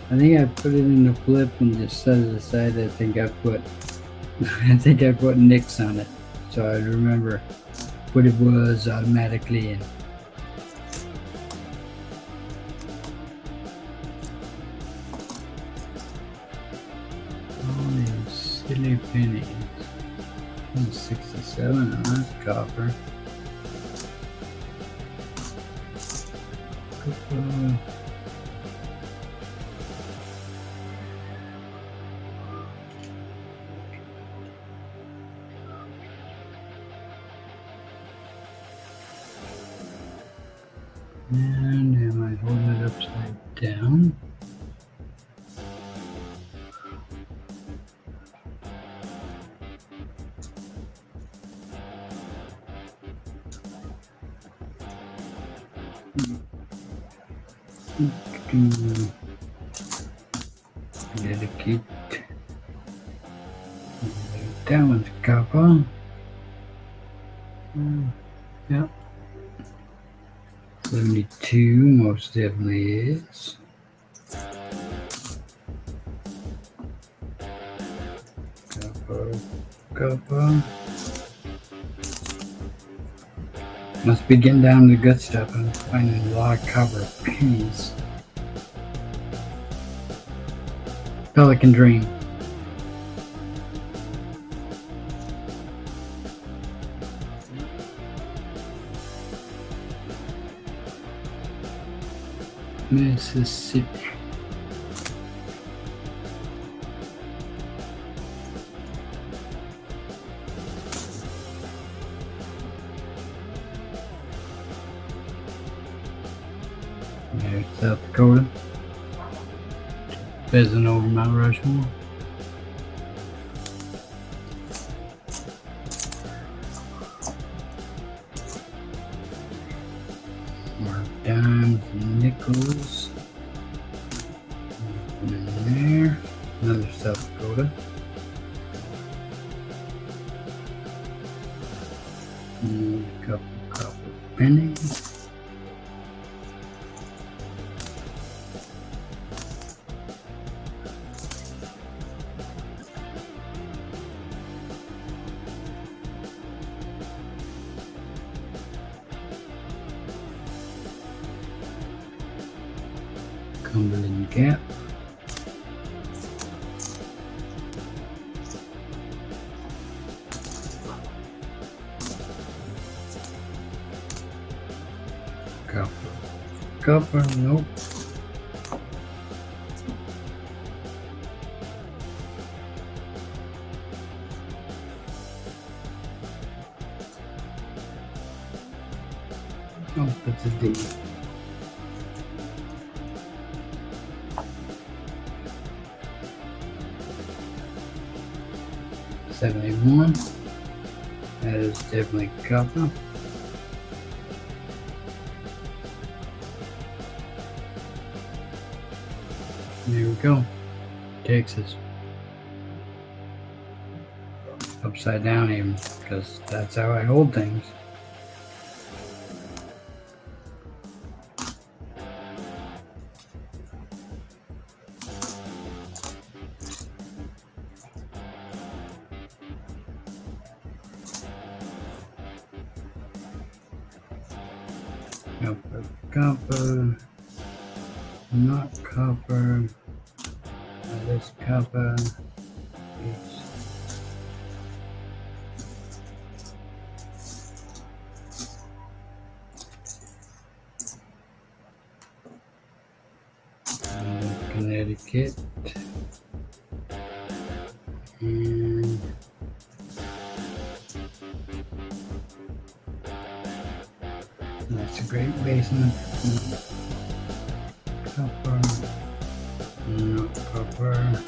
put it in the flip and just set it aside. I think I put Nix on it, so I'd remember what it was automatically. And all these silly pennies. 67, oh, that's copper. And am I holding it upside down? Dedicate. That one's copper. Yep. 72 most definitely is. Copper. Must be getting down to the good stuff. I'm finding a lot of copper pennies. Pelican Dream. Mississippi. There's South Dakota. Pheasant over Mount Rushmore. More dimes and nickels. And in there. Another South Dakota. And a couple copper penny. Cumberland Gap. Copper, nope. Oh, that's a D. $71. That is definitely copper. There we go. Texas. Upside down even, because that's how I hold things. Copper, not copper, that is copper. Connecticut, and that's a Great Basin. Copper, not copper.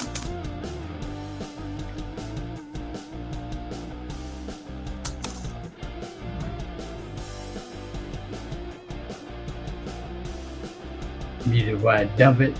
Either way, I dump it.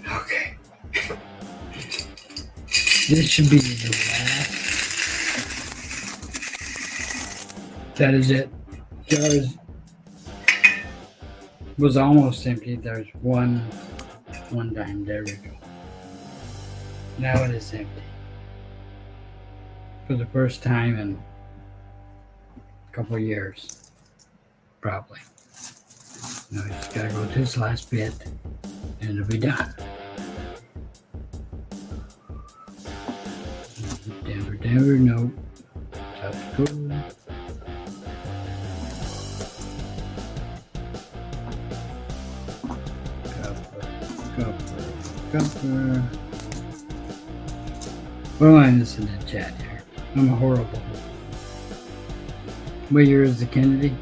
Okay. This should be the last. That is it. Jars was almost empty. There's one dime. There we go. Now it is empty. For the first time in a couple of years. Probably. Now we just gotta go to this last bit and it'll be done. Denver, nope. South Dakota. copper. What am I missing in chat here? I'm horrible. What year is the Kennedy?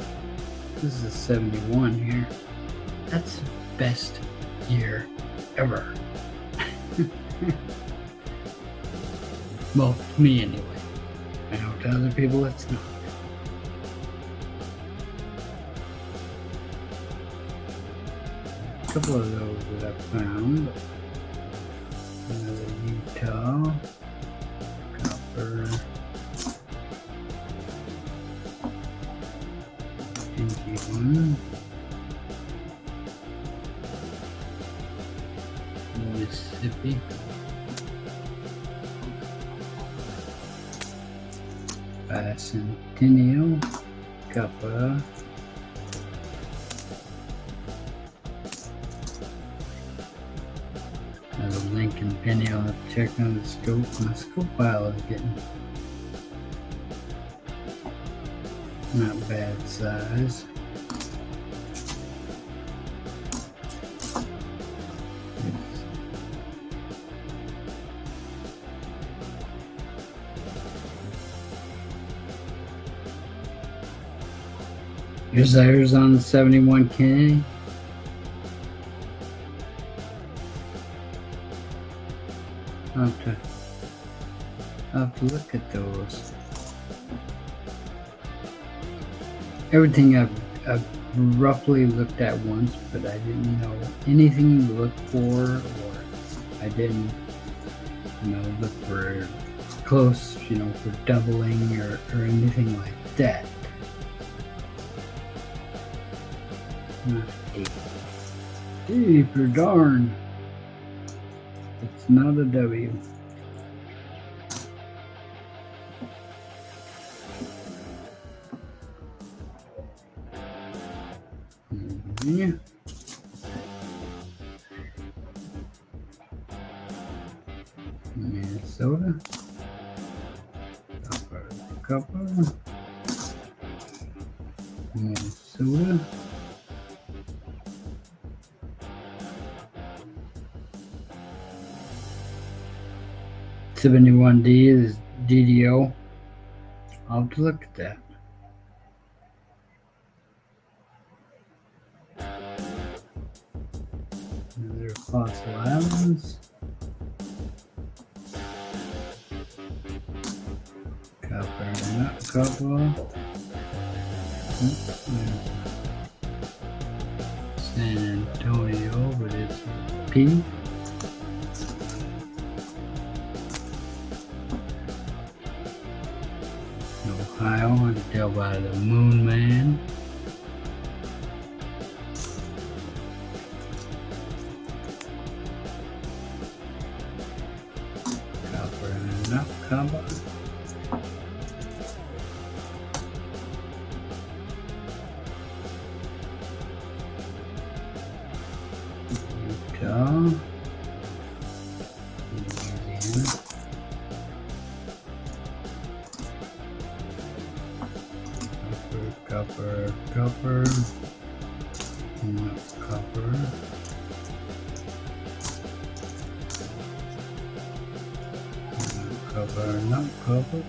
This is 71 here. That's the best year ever. Well, to me anyway. I know to other people it's not. A couple of those that I found. Another Utah. Copper. NG1. Mississippi. Bicentennial. Copper. Another Lincoln penny. I'll have to check on the scope. My scope file is getting not bad size. Here's the Arizona 71 Kennedy. I'll have to look at those. Everything I've roughly looked at once, but I didn't know anything to look for, or I didn't, look for close, for doubling or anything like that. Not D for darn. It's not a W. Yeah. Minnesota. Copper. Minnesota. $71D is DDO. I'll have to look at that. Another Fossil Islands. Copper, not copper. San Antonio, but it's P. Ohio, I can tell by the Moon Man. Copper and not copper. Utah. Louisiana. Copper, not copper. Copper, not copper.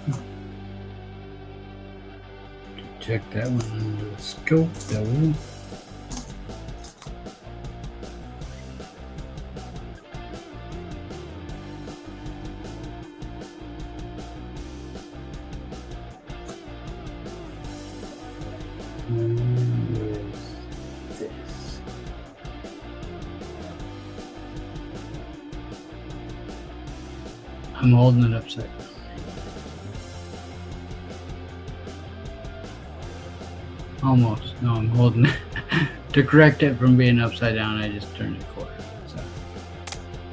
Check that one under the scope though. This. I'm holding it upside down. Almost. No, I'm holding it. To correct it from being upside down, I just turned it quarter. So,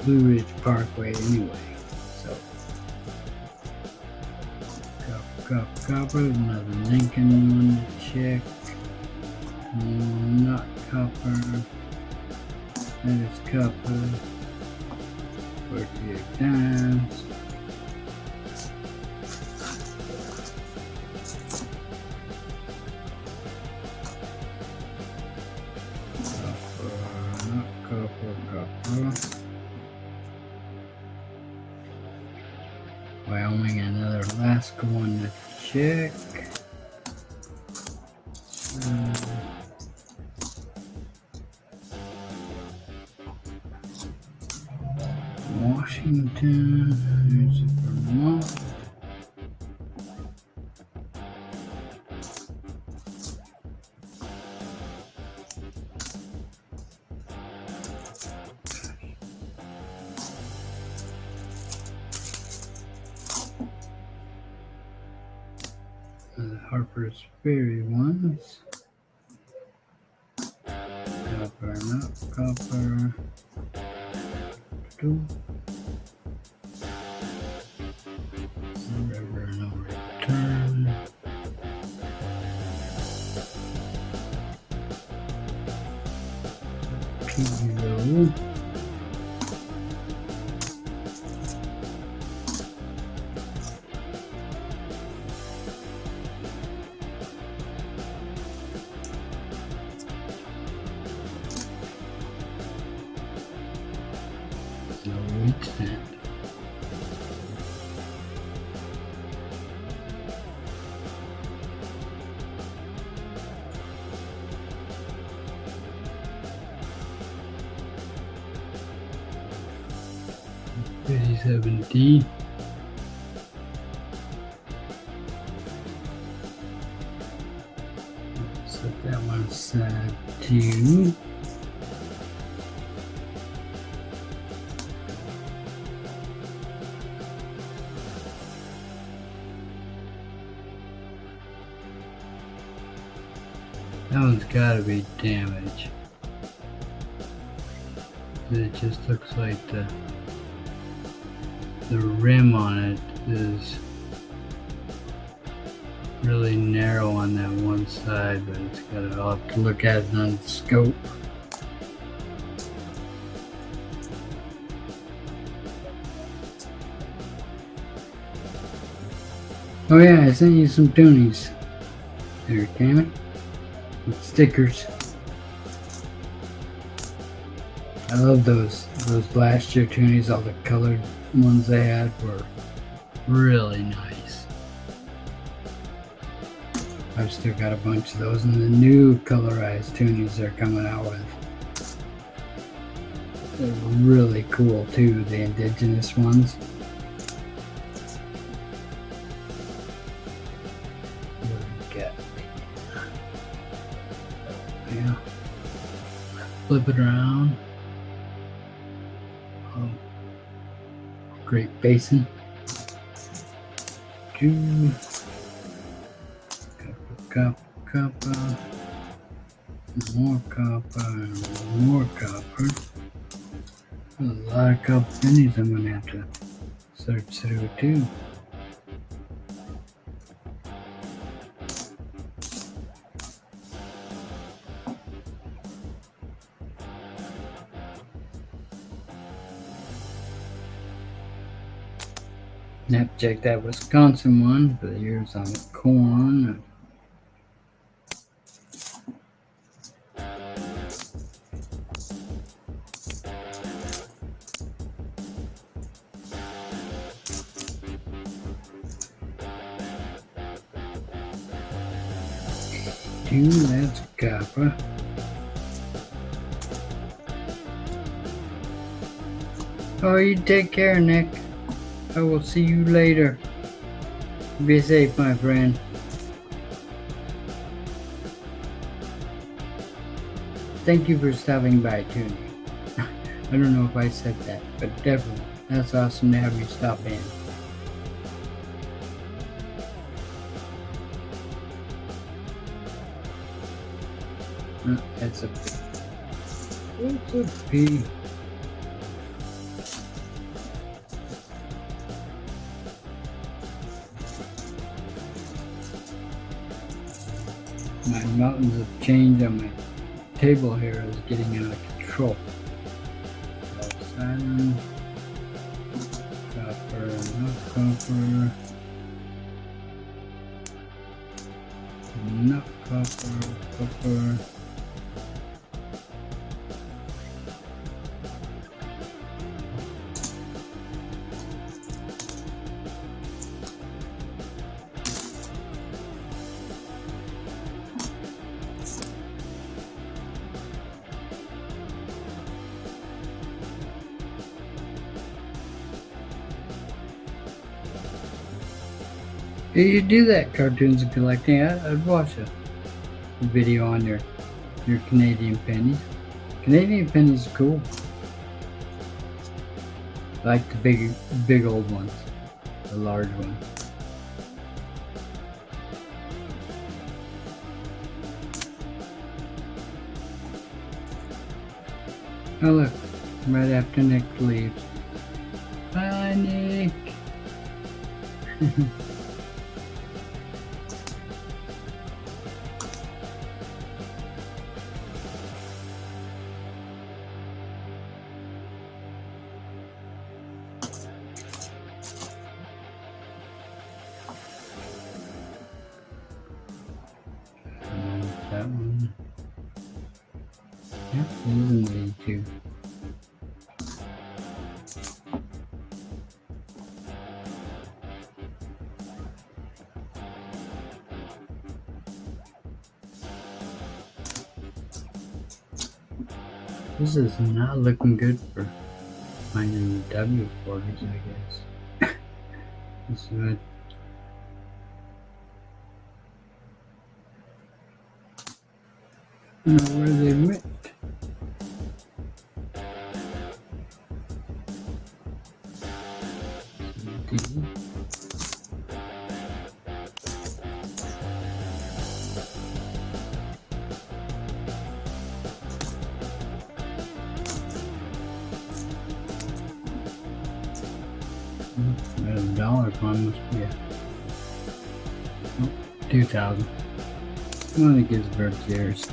Blue Ridge Parkway anyway. So, copper, another Lincoln one to check. Not copper. That is copper. 48 times. Copper. Wyoming, another Alaska one to check. Washington, there's Vermont. The Harper's Ferry ones. Copper, not copper. River, no return. Kilo. No extent. $57D. Set that one aside too. That one's gotta be damaged. It just looks like the rim on it is really narrow on that one side, but it's got it. I'll have to look at it on the scope. Oh yeah, I sent you some toonies there, Tammy, with stickers. I love those last year toonies. All the colored ones they had were really nice. I've still got a bunch of those, and the new colorized toonies they're coming out with, they're really cool too, the indigenous ones. What do we get? Yeah. Flip it around. Oh. Great Basin. 2. Copper. More copper. More copper. A lot of copper pennies I'm going to have to search through too. Have to check that Wisconsin one for the years on the corn. That's copper. Oh, you take care, Nick. I will see you later. Be safe, my friend. Thank you for stopping by, Toonie. I don't know if I said that, but definitely. That's awesome to have you stop in. That's a P. It's a P. My mountains of change on my table here is getting out of control. Saturn, copper, not copper, not copper, copper. You do that, cartoons and collecting. I'd watch a video on your Canadian pennies. Canadian pennies are cool. I like the big old ones, the large ones. Oh look, right after Nick leaves. Bye, Nick. That one. Yep, isn't it too? This is not looking good for finding W40s, I guess. This is good. I don't know where they went. A dollar coin must be 2,000. Well, it gives birds ears.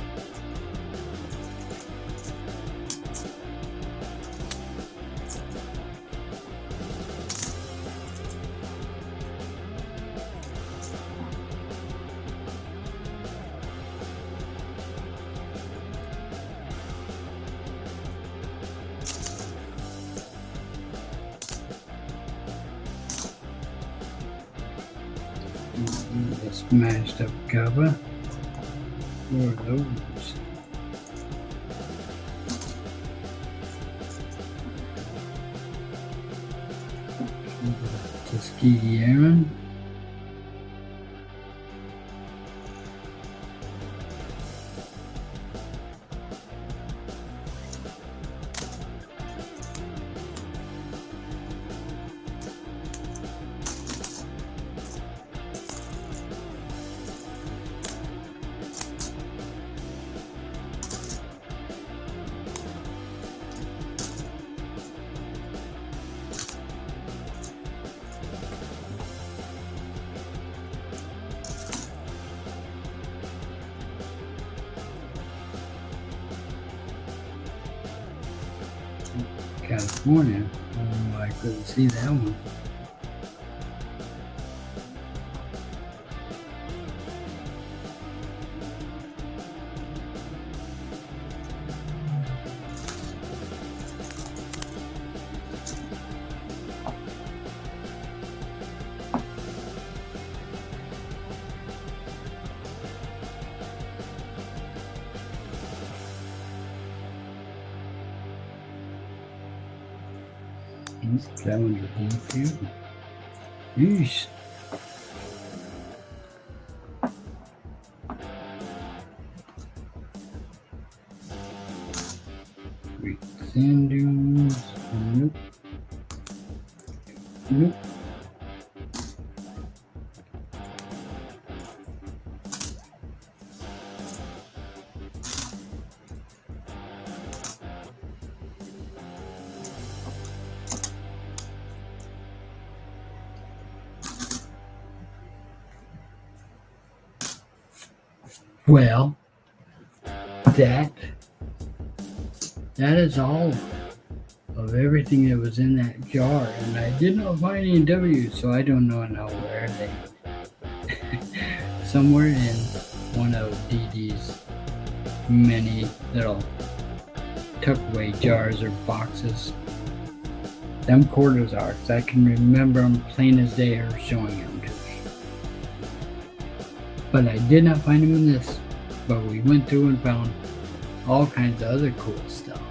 The smashed up cover. What are those? Tuskegee Airmen. California. Oh, I couldn't see that one. That one's a D2. Yeesh. Sand dunes. Nope. Nope. Well, that is all of everything that was in that jar, and I did not find any W's, so I don't know now where they. Somewhere in one of DD's many little tuck-away jars or boxes. Them quarters are, 'cause I can remember them plain as day, her showing them to me. But I did not find them in this. But we went through and found all kinds of other cool stuff.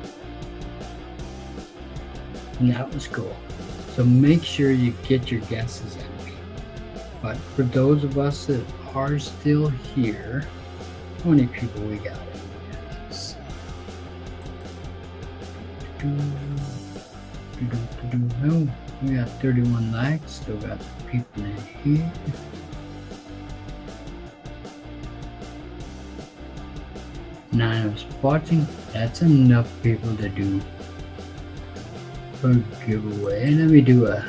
And that was cool. So make sure you get your guesses in. But for those of us that are still here, how many people we got in here? Let's see. No, we got 31 likes. Still got people in here. Nine of us watching. That's enough people to do a giveaway. Let me do a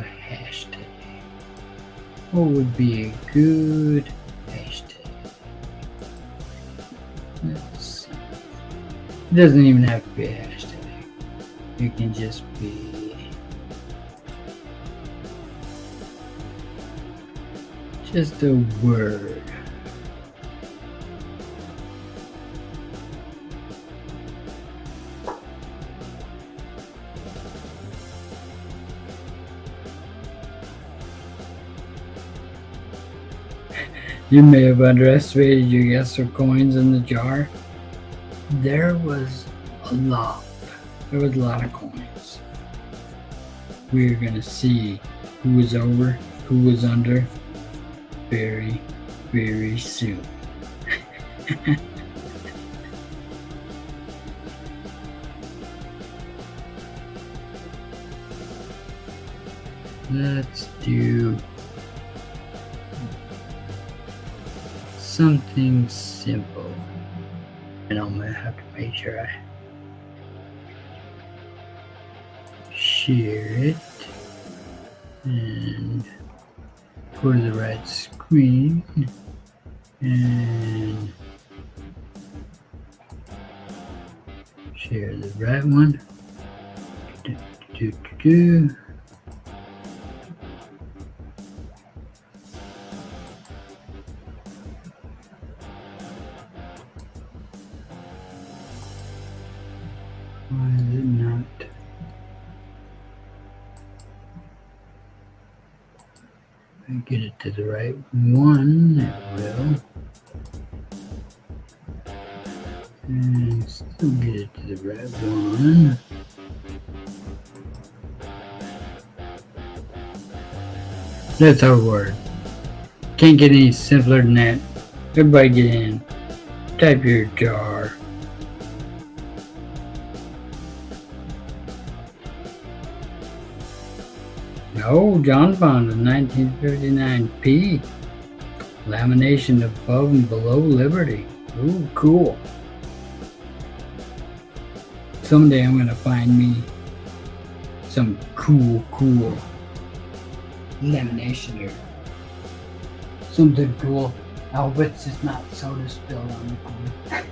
hashtag. What would be a good hashtag? Let's see. It doesn't even have to be a hashtag. It can just be just a word. You may have underestimated your guess of coins in the jar. There was a lot. There was a lot of coins. We're gonna see who was over, who was under very, very soon. Let's do something simple, and I'm gonna have to make sure I share it and go to the right screen and share the right one. Why is it not? I get it to the right one, it will. And still get it to the right one. That's our word. Can't get any simpler than that. Everybody get in. Type your jar. No, John found a 1959 P. Lamination above and below Liberty. Ooh, cool. Someday I'm gonna find me some cool lamination or something cool. I hope it's just not soda spilled on the coin.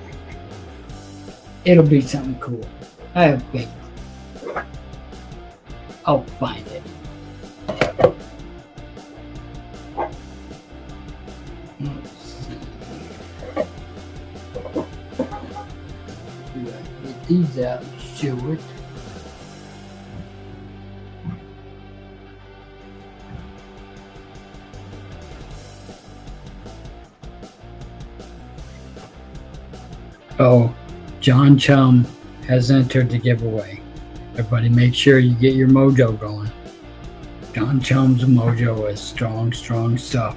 It'll be something cool. I have faith. I'll find it. Let's see. Get these out and show it. Oh, John Chum has entered the giveaway. Everybody make sure you get your mojo going. John Chum's mojo is strong stuff.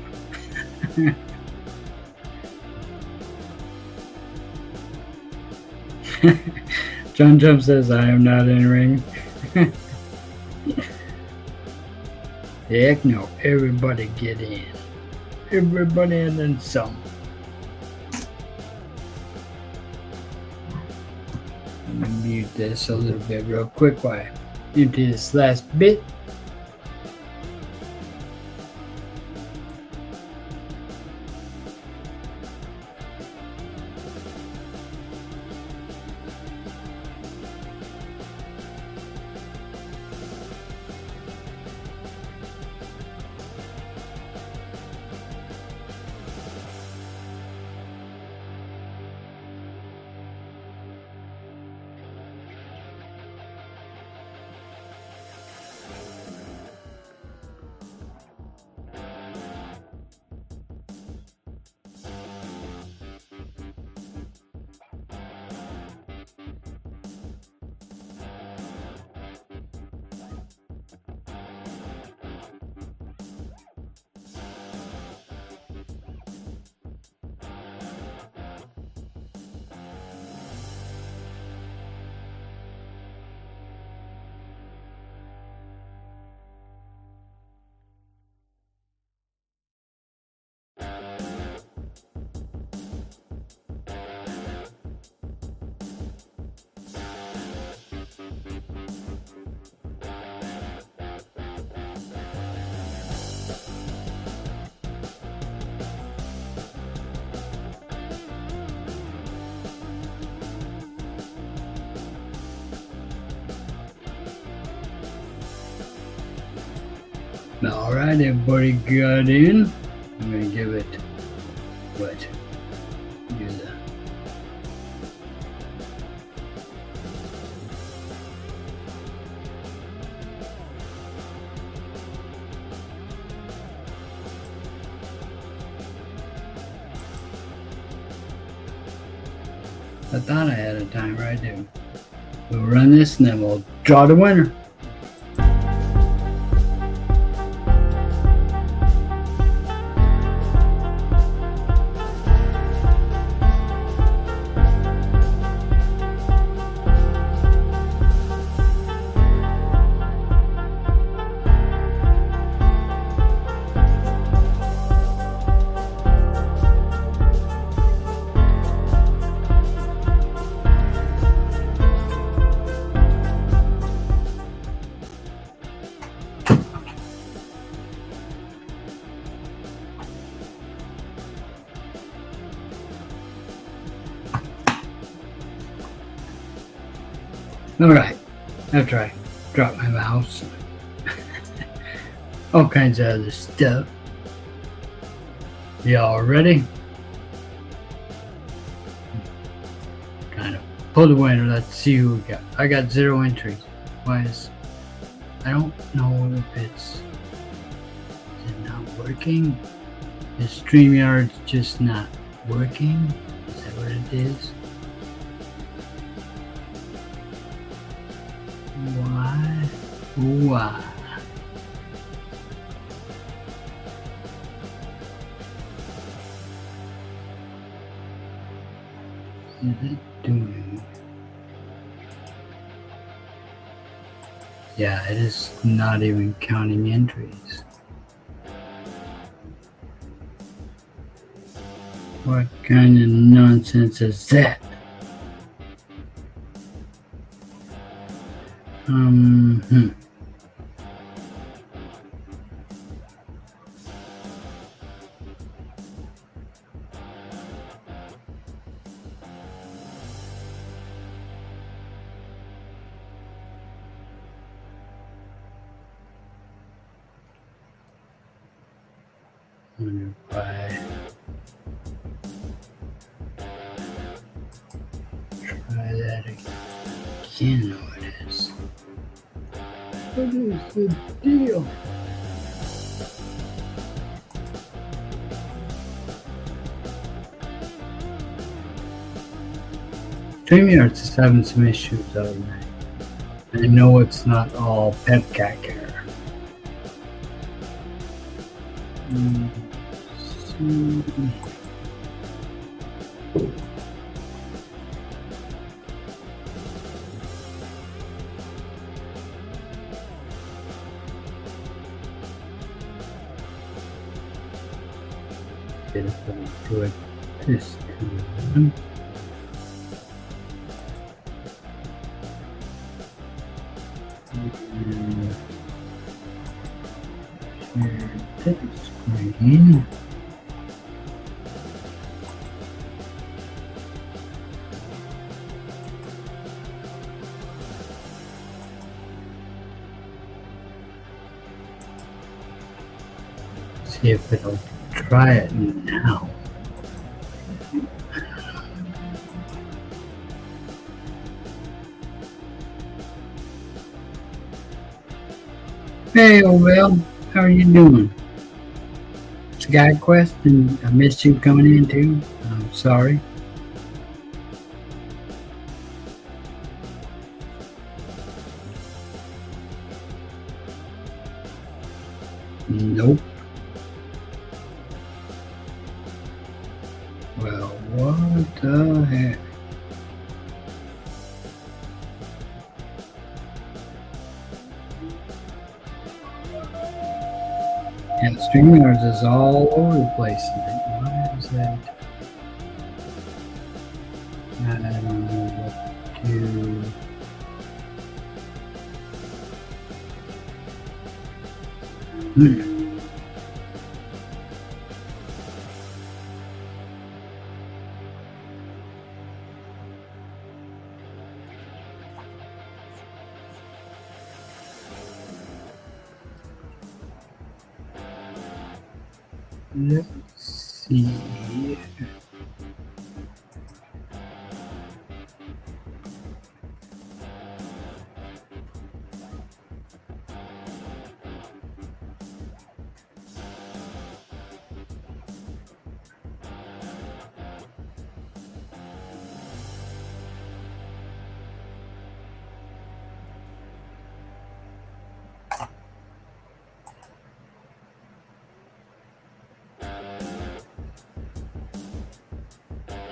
John Chum says, I am not entering. Heck no, everybody get in. Everybody and then some. Let me mute this a little bit real quick while I empty this last bit. Alright, everybody got in. I'm gonna give it what? Do the I thought I had a timer, I do. We'll run this and then we'll draw the winner. Alright, after I drop my mouse, all kinds of other stuff. Y'all ready? Kind of pull the winner, let's see who we got. I got 0 entries. Why is I don't know if is it not working? Is StreamYard just not working? Is that what it is? Why? Is it doing? Yeah, it is not even counting entries. What kind of nonsense is that? Wonder why. Try that again. What is? What is the deal? StreamYard's is having some issues the other night. I know it's not all PepCat care. Get it do it this time. Share this screen. See if it'll try it now. Hey, Will, how are you doing? It's GuyQuest, and I missed you coming in too. I'm sorry. Nope. Well, what the heck? And StreamYard is all over the place tonight. Why is that? I don't know what to do. Let's see.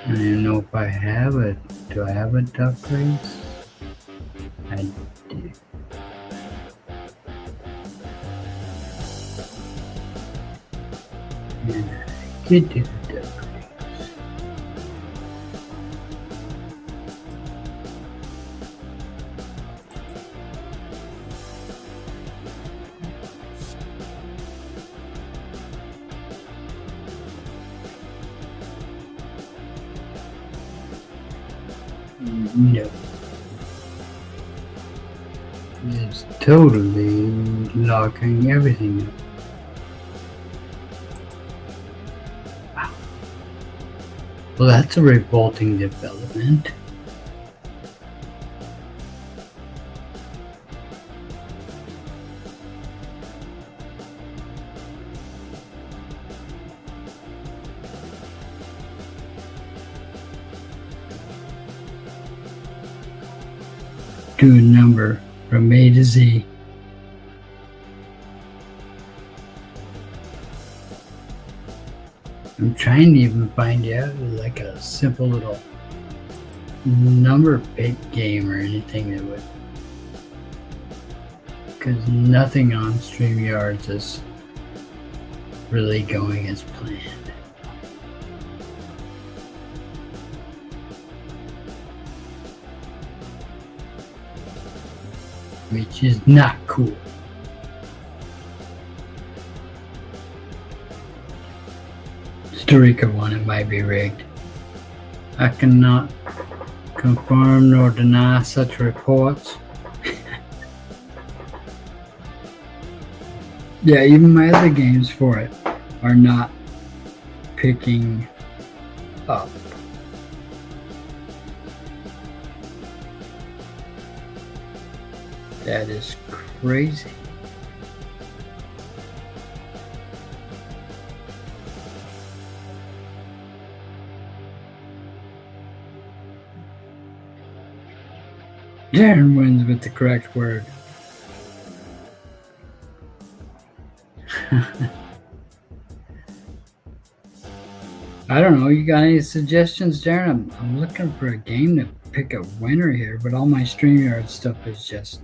I don't know if I have it. Do I have a duck race? I do. And I did do the duck race. No. It's totally locking everything up. Wow. Well, that's a revolting development. Do a number from A to Z. I'm trying to even find out like a simple little number pick game or anything that would, because nothing on StreamYards is really going as planned. Which is not cool. Storica one, it might be rigged. I cannot confirm nor deny such reports. Yeah, even my other games for it are not picking up. That is crazy. Darren wins with the correct word. I don't know. You got any suggestions, Darren? I'm looking for a game to pick a winner here, but all my StreamYard stuff is just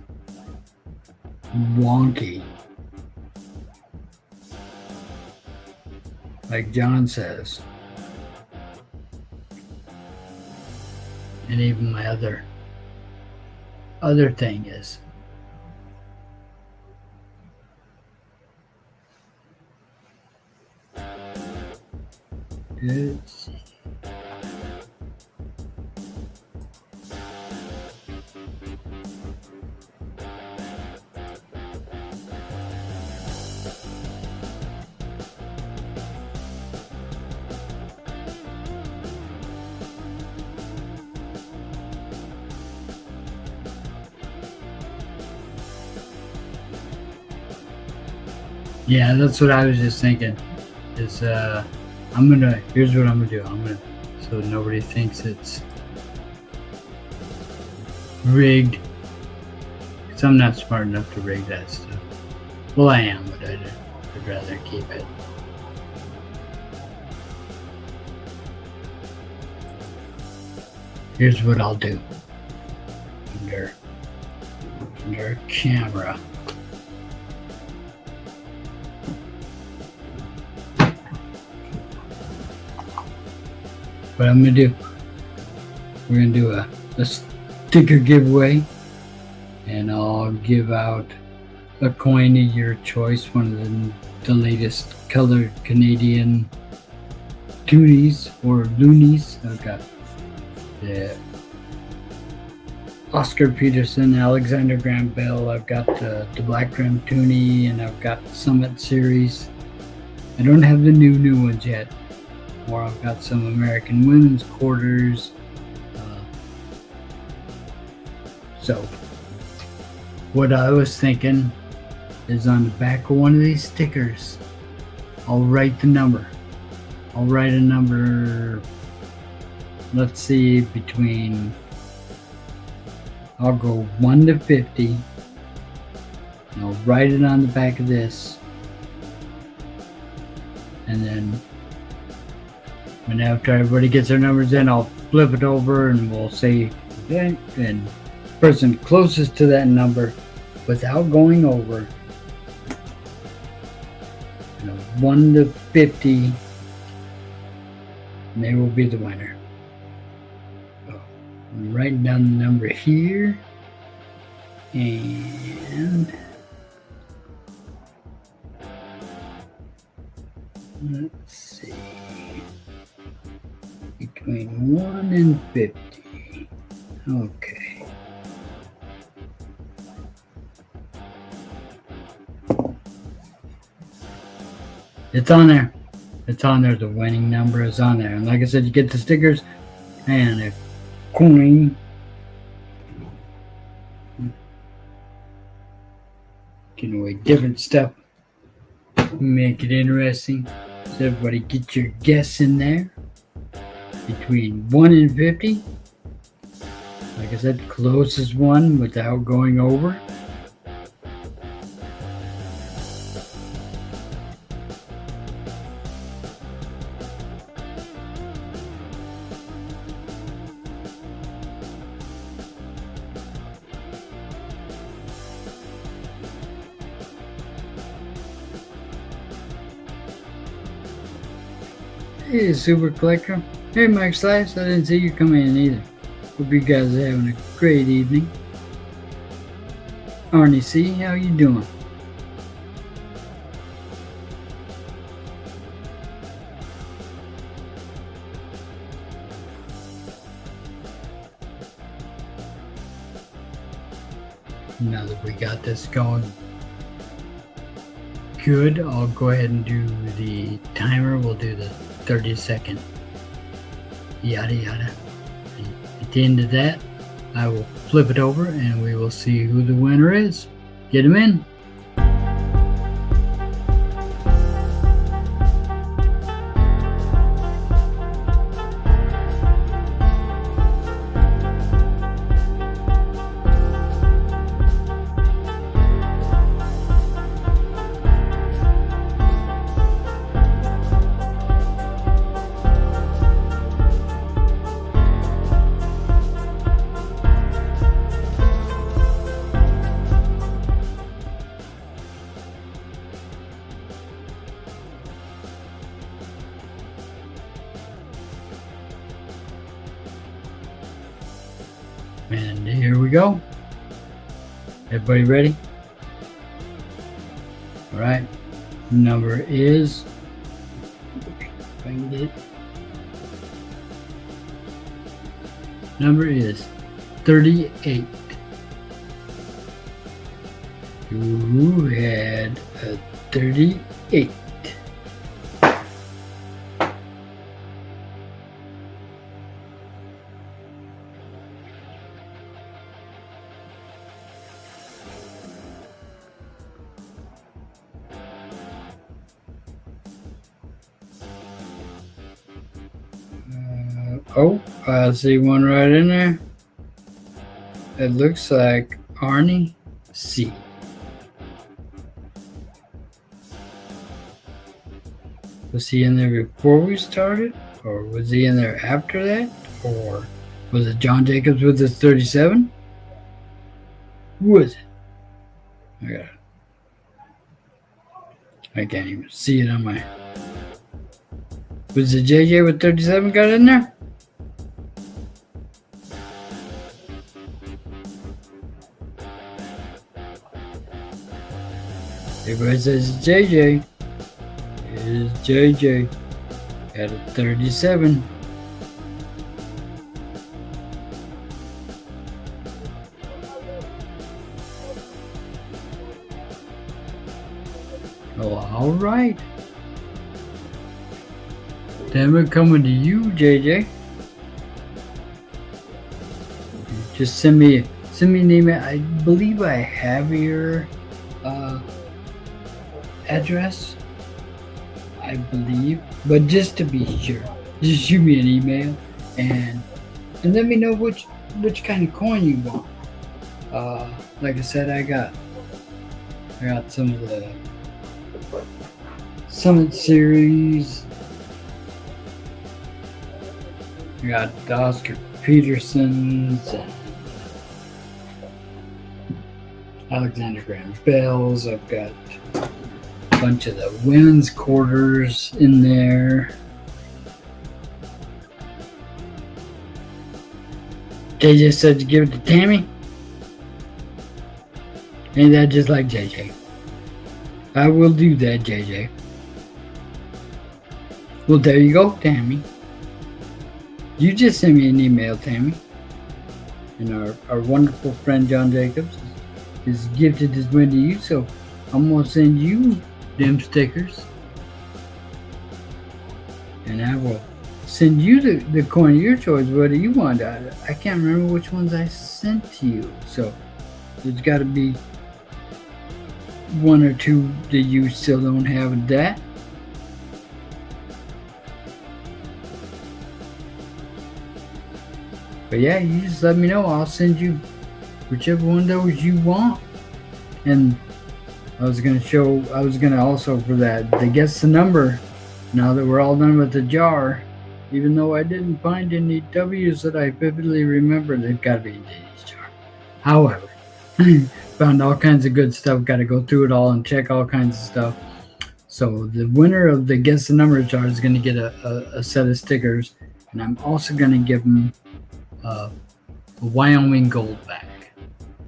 wonky. Like John says. And even my other thing is. Let's see. Yeah, that's what I was just thinking. Is here's what I'm gonna do. So nobody thinks it's rigged. Because I'm not smart enough to rig that stuff. Well, I am, but I'd rather keep it. Here's what I'll do. Under camera. What I'm gonna do, we're gonna do a sticker giveaway, and I'll give out a coin of your choice, one of the latest colored Canadian toonies or loonies. I've got the Oscar Peterson, Alexander Graham Bell. I've got the Black Rim Toonie, and I've got Summit Series. I don't have the new ones yet. Or I've got some American women's quarters. So, what I was thinking is on the back of one of these stickers, I'll write the number. I'll write a number, let's see, I'll go 1 to 50. And I'll write it on the back of this. And then, after everybody gets their numbers in, I'll flip it over and we'll say, okay, and person closest to that number without going over, 1 to 50, and they will be the winner. So I'm writing down the number here, and let's see, between 1 and 50. Okay. It's on there. It's on there. The winning number is on there. And like I said, you get the stickers and a coin. Getting away different stuff. Make it interesting. So everybody get your guess in there. Between 1 and 50. Like I said, closest one without going over. Hey, Super Collector. Hey, Mike Slice. I didn't see you come in either. Hope you guys are having a great evening. Arnie C, how you doing? Now that we got this going good, I'll go ahead and do the timer. We'll do the 30-second yada yada. At the end of that, I will flip it over and we will see who the winner is. Get him in. And here we go. Everybody ready? All right. Number is, if I can get it. Number is 38. Who had a 38? Oh, I see one right in there. It looks like Arnie C. Was he in there before we started? Or was he in there after that? Or was it John Jacobs with his 37? Who was it? I can't even see it on my... Was it JJ with 37 got in there? Everybody says it's JJ. It is JJ. Got a 37. Oh, all right. Damn it, coming to you, JJ. Just send me an email. I believe I have your address. I believe, but just to be sure, just shoot me an email and let me know which kind of coin you want. Like I said, I got some of the Summit series. I got the Oscar Petersons and Alexander Graham Bells. I've got a bunch of the women's quarters in there. JJ said to give it to Tammy. Ain't that just like JJ? I will do that, JJ. Well, there you go, Tammy. You just sent me an email, Tammy. And our wonderful friend John Jacobs is gifted this win to you, so I'm going to send you them stickers. And I will send you the coin of your choice, whether you want. I can't remember which ones I sent to you. So there's got to be one or two that you still don't have that. But yeah, you just let me know. I'll send you whichever one of those you want. And I was gonna also for that to guess the number. Now that we're all done with the jar, even though I didn't find any W's that I vividly remember, they've got to be in Danny's jar. However, found all kinds of good stuff. Got to go through it all and check all kinds of stuff. So the winner of the guess the number jar is going to get a set of stickers, and I'm also going to give them a Wyoming gold bag.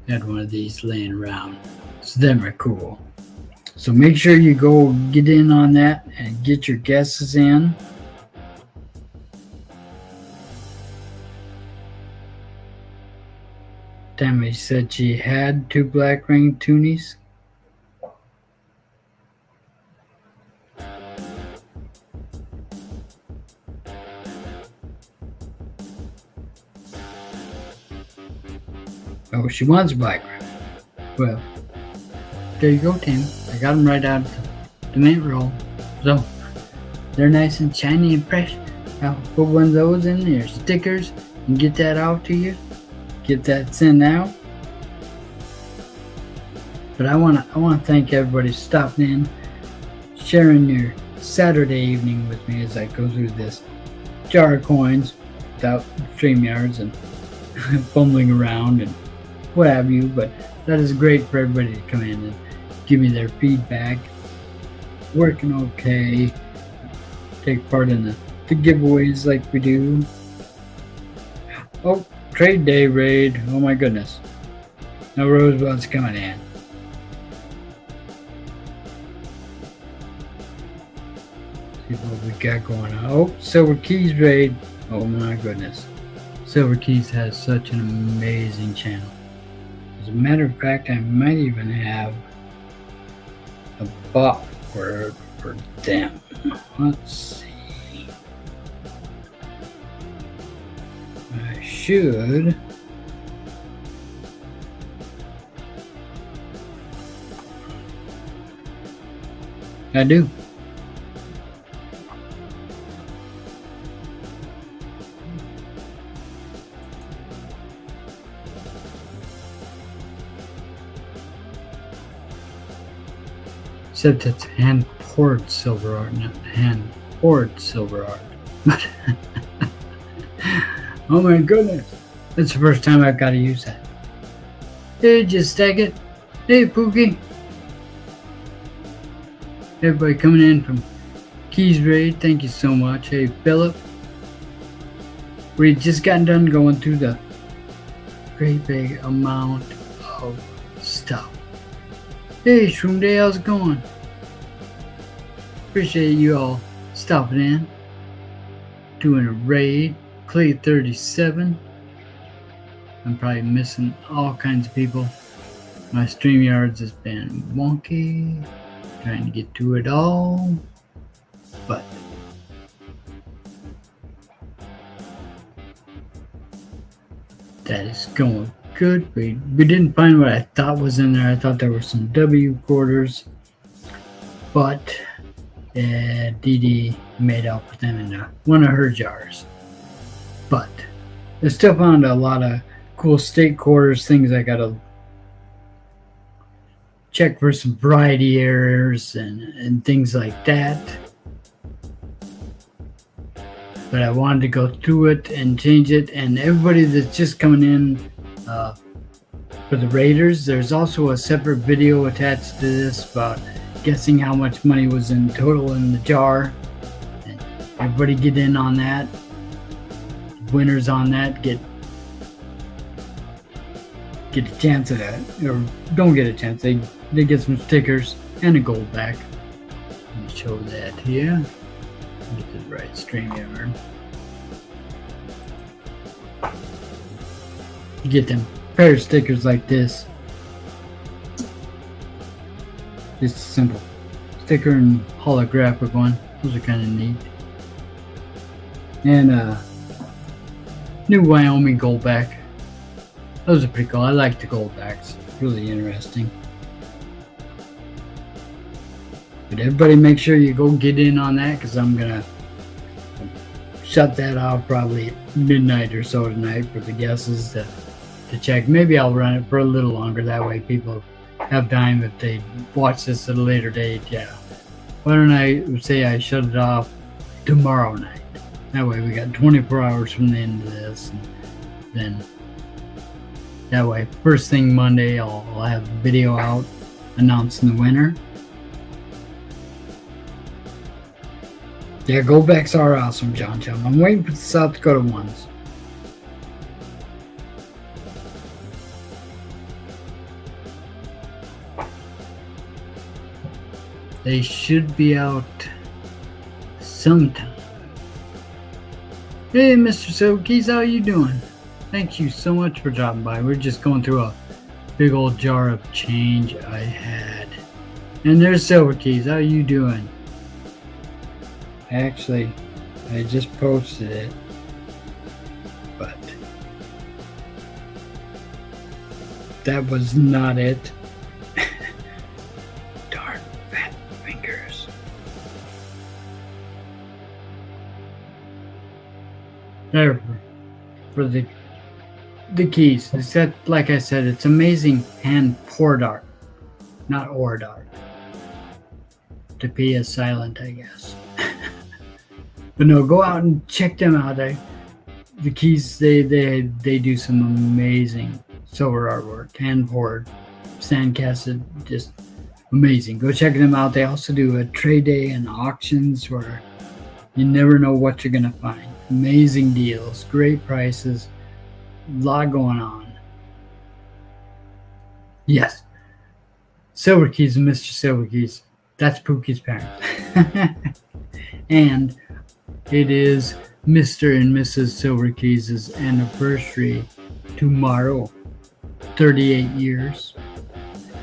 I had one of these laying around, so them are cool. So make sure you go get in on that and get your guesses in. Tammy said she had 2 black ring toonies. Oh, she wants black ring. Well, there you go, Tim. I got them right out of the mint roll. So, they're nice and shiny and fresh. I'll put one of those in your stickers and get that out to you. Get that sent out. But I want to thank everybody stopping in, sharing your Saturday evening with me as I go through this jar of coins without StreamYards and fumbling around and what have you. But that is great for everybody to come in and give me their feedback. Working okay. Take part in the giveaways like we do. Oh, trade day raid. Oh my goodness. No Rosebud's coming in. See what we got going on. Oh, Silver Keys raid. Oh my goodness. Silver Keys has such an amazing channel. As a matter of fact, I might even have a bot for them. Let's see. I should. I do. Except it's hand poured silver art, not hand poured silver art. Oh my goodness. That's the first time I've got to use that. Hey, just take it. Hey, Pookie. Everybody coming in from Keys Raid, thank you so much. Hey, Philip. We just got done going through the great big amount of stuff. Hey, Shroom Day, how's it going? Appreciate you all stopping in, doing a raid. Clay 37. I'm probably missing all kinds of people. My StreamYards has been wonky, trying to get to it all, but That is going good. We didn't find what I thought was in there. I thought there were some W quarters, but Dee Dee made out with them in one of her jars. But I still found a lot of cool state quarters, things I gotta check for some variety errors and things like that. But I wanted to go through it and change it. And everybody that's just coming in for the Raiders, there's also a separate video attached to this about guessing how much money was in total in the jar. And everybody get in on that. Winners on that get a chance at that, or don't get a chance. They get some stickers and a gold back. Let me show that here. Get the right StreamYard. You get them pair of stickers like this. Just a simple sticker and holographic one. Those are kind of neat. And new Wyoming gold back. Those are pretty cool. I like the gold backs. Really interesting. But everybody make sure you go get in on that, because I'm gonna shut that off probably at midnight or so tonight for the guesses to check. Maybe I'll run it for a little longer, that way people have time if they watch this at a later date. Yeah, why don't I say I shut it off tomorrow night? That way we got 24 hours from the end of this, and then that way first thing Monday I'll have a video out announcing the winner. Yeah, goldbacks are awesome, John Chum. I'm waiting for the South Dakota ones. They should be out sometime. Hey, Mr. Silkeys, how you doing? Thank you so much for dropping by. We're just going through a big old jar of change I had. And there's Silver Keys. How you doing? Actually, I just posted it, but that was not it. Darn fat fingers. There, for the keys. It's that, like I said, it's amazing hand pour dart, not or dart. The P is silent, I guess. But no, go out and check them out. The keys, they do some amazing silver artwork, hand poured, sand casted, just amazing. Go check them out. They also do a trade day and auctions where you never know what you're gonna find. Amazing deals, great prices, a lot going on. Yes, Silver Keys and Mr. Silver Keys. That's Pookie's parents. And it is Mr. and Mrs. Silver Keys' anniversary tomorrow, 38 years.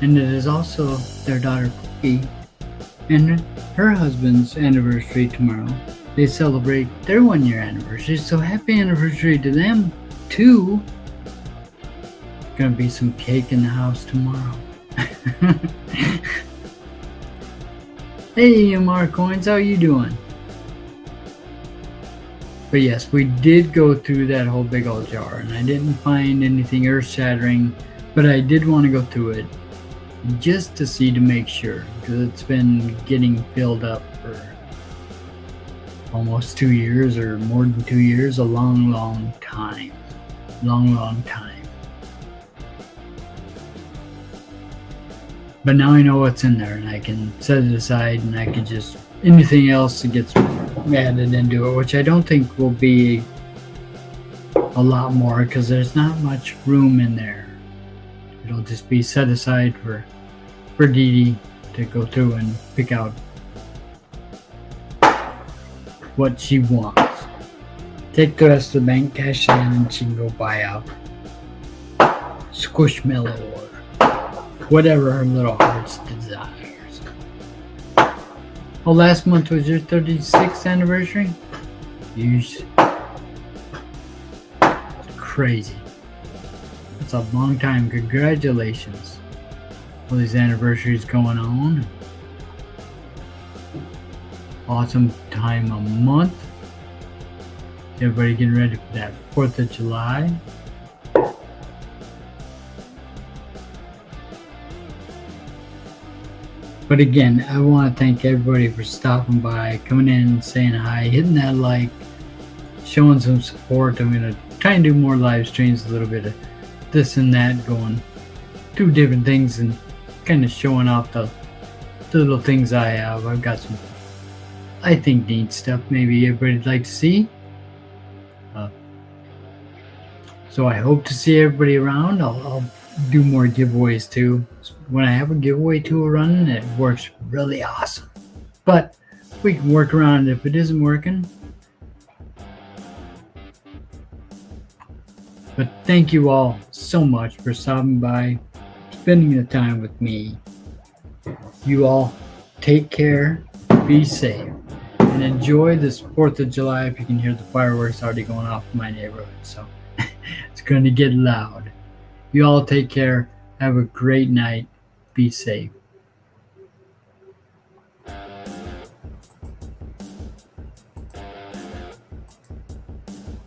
And it is also their daughter Pookie and her husband's anniversary tomorrow. They celebrate their 1-year anniversary, so happy anniversary to them too. Gonna be some cake in the house tomorrow. Hey, EMR Coins, how you doing? But yes, we did go through that whole big old jar, and I didn't find anything earth-shattering, but I did want to go through it just to see, to make sure, because it's been getting filled up for almost 2 years, or more than 2 years, a long time. Long time. But now I know what's in there, and I can set it aside, and I can just, anything else that gets added into it, which I don't think will be a lot more, because there's not much room in there. It'll just be set aside for Dee Dee to go through and pick out what she wants. Take the rest of the bank, cash it in, and she can go buy out Squishmallow or whatever her little heart's desires. Oh, last month was your 36th anniversary? Yeesh. Crazy. That's a long time. Congratulations. All these anniversaries going on. Awesome time a month. Everybody getting ready for that 4th of July. But again, I want to thank everybody for stopping by, coming in, saying hi, hitting that like, showing some support. I'm going to try and do more live streams, a little bit of this and that, going do different things and kind of showing off the little things I have. I've got some, I think, neat stuff maybe everybody'd like to see. So I hope to see everybody around. I'll do more giveaways too. When I have a giveaway tool running, it works really awesome. But we can work around it if it isn't working. But thank you all so much for stopping by, spending the time with me. You all take care, be safe, and enjoy this 4th of July. If you can hear the fireworks already going off in my neighborhood, so it's going to get loud. You all take care. Have a great night. Be safe.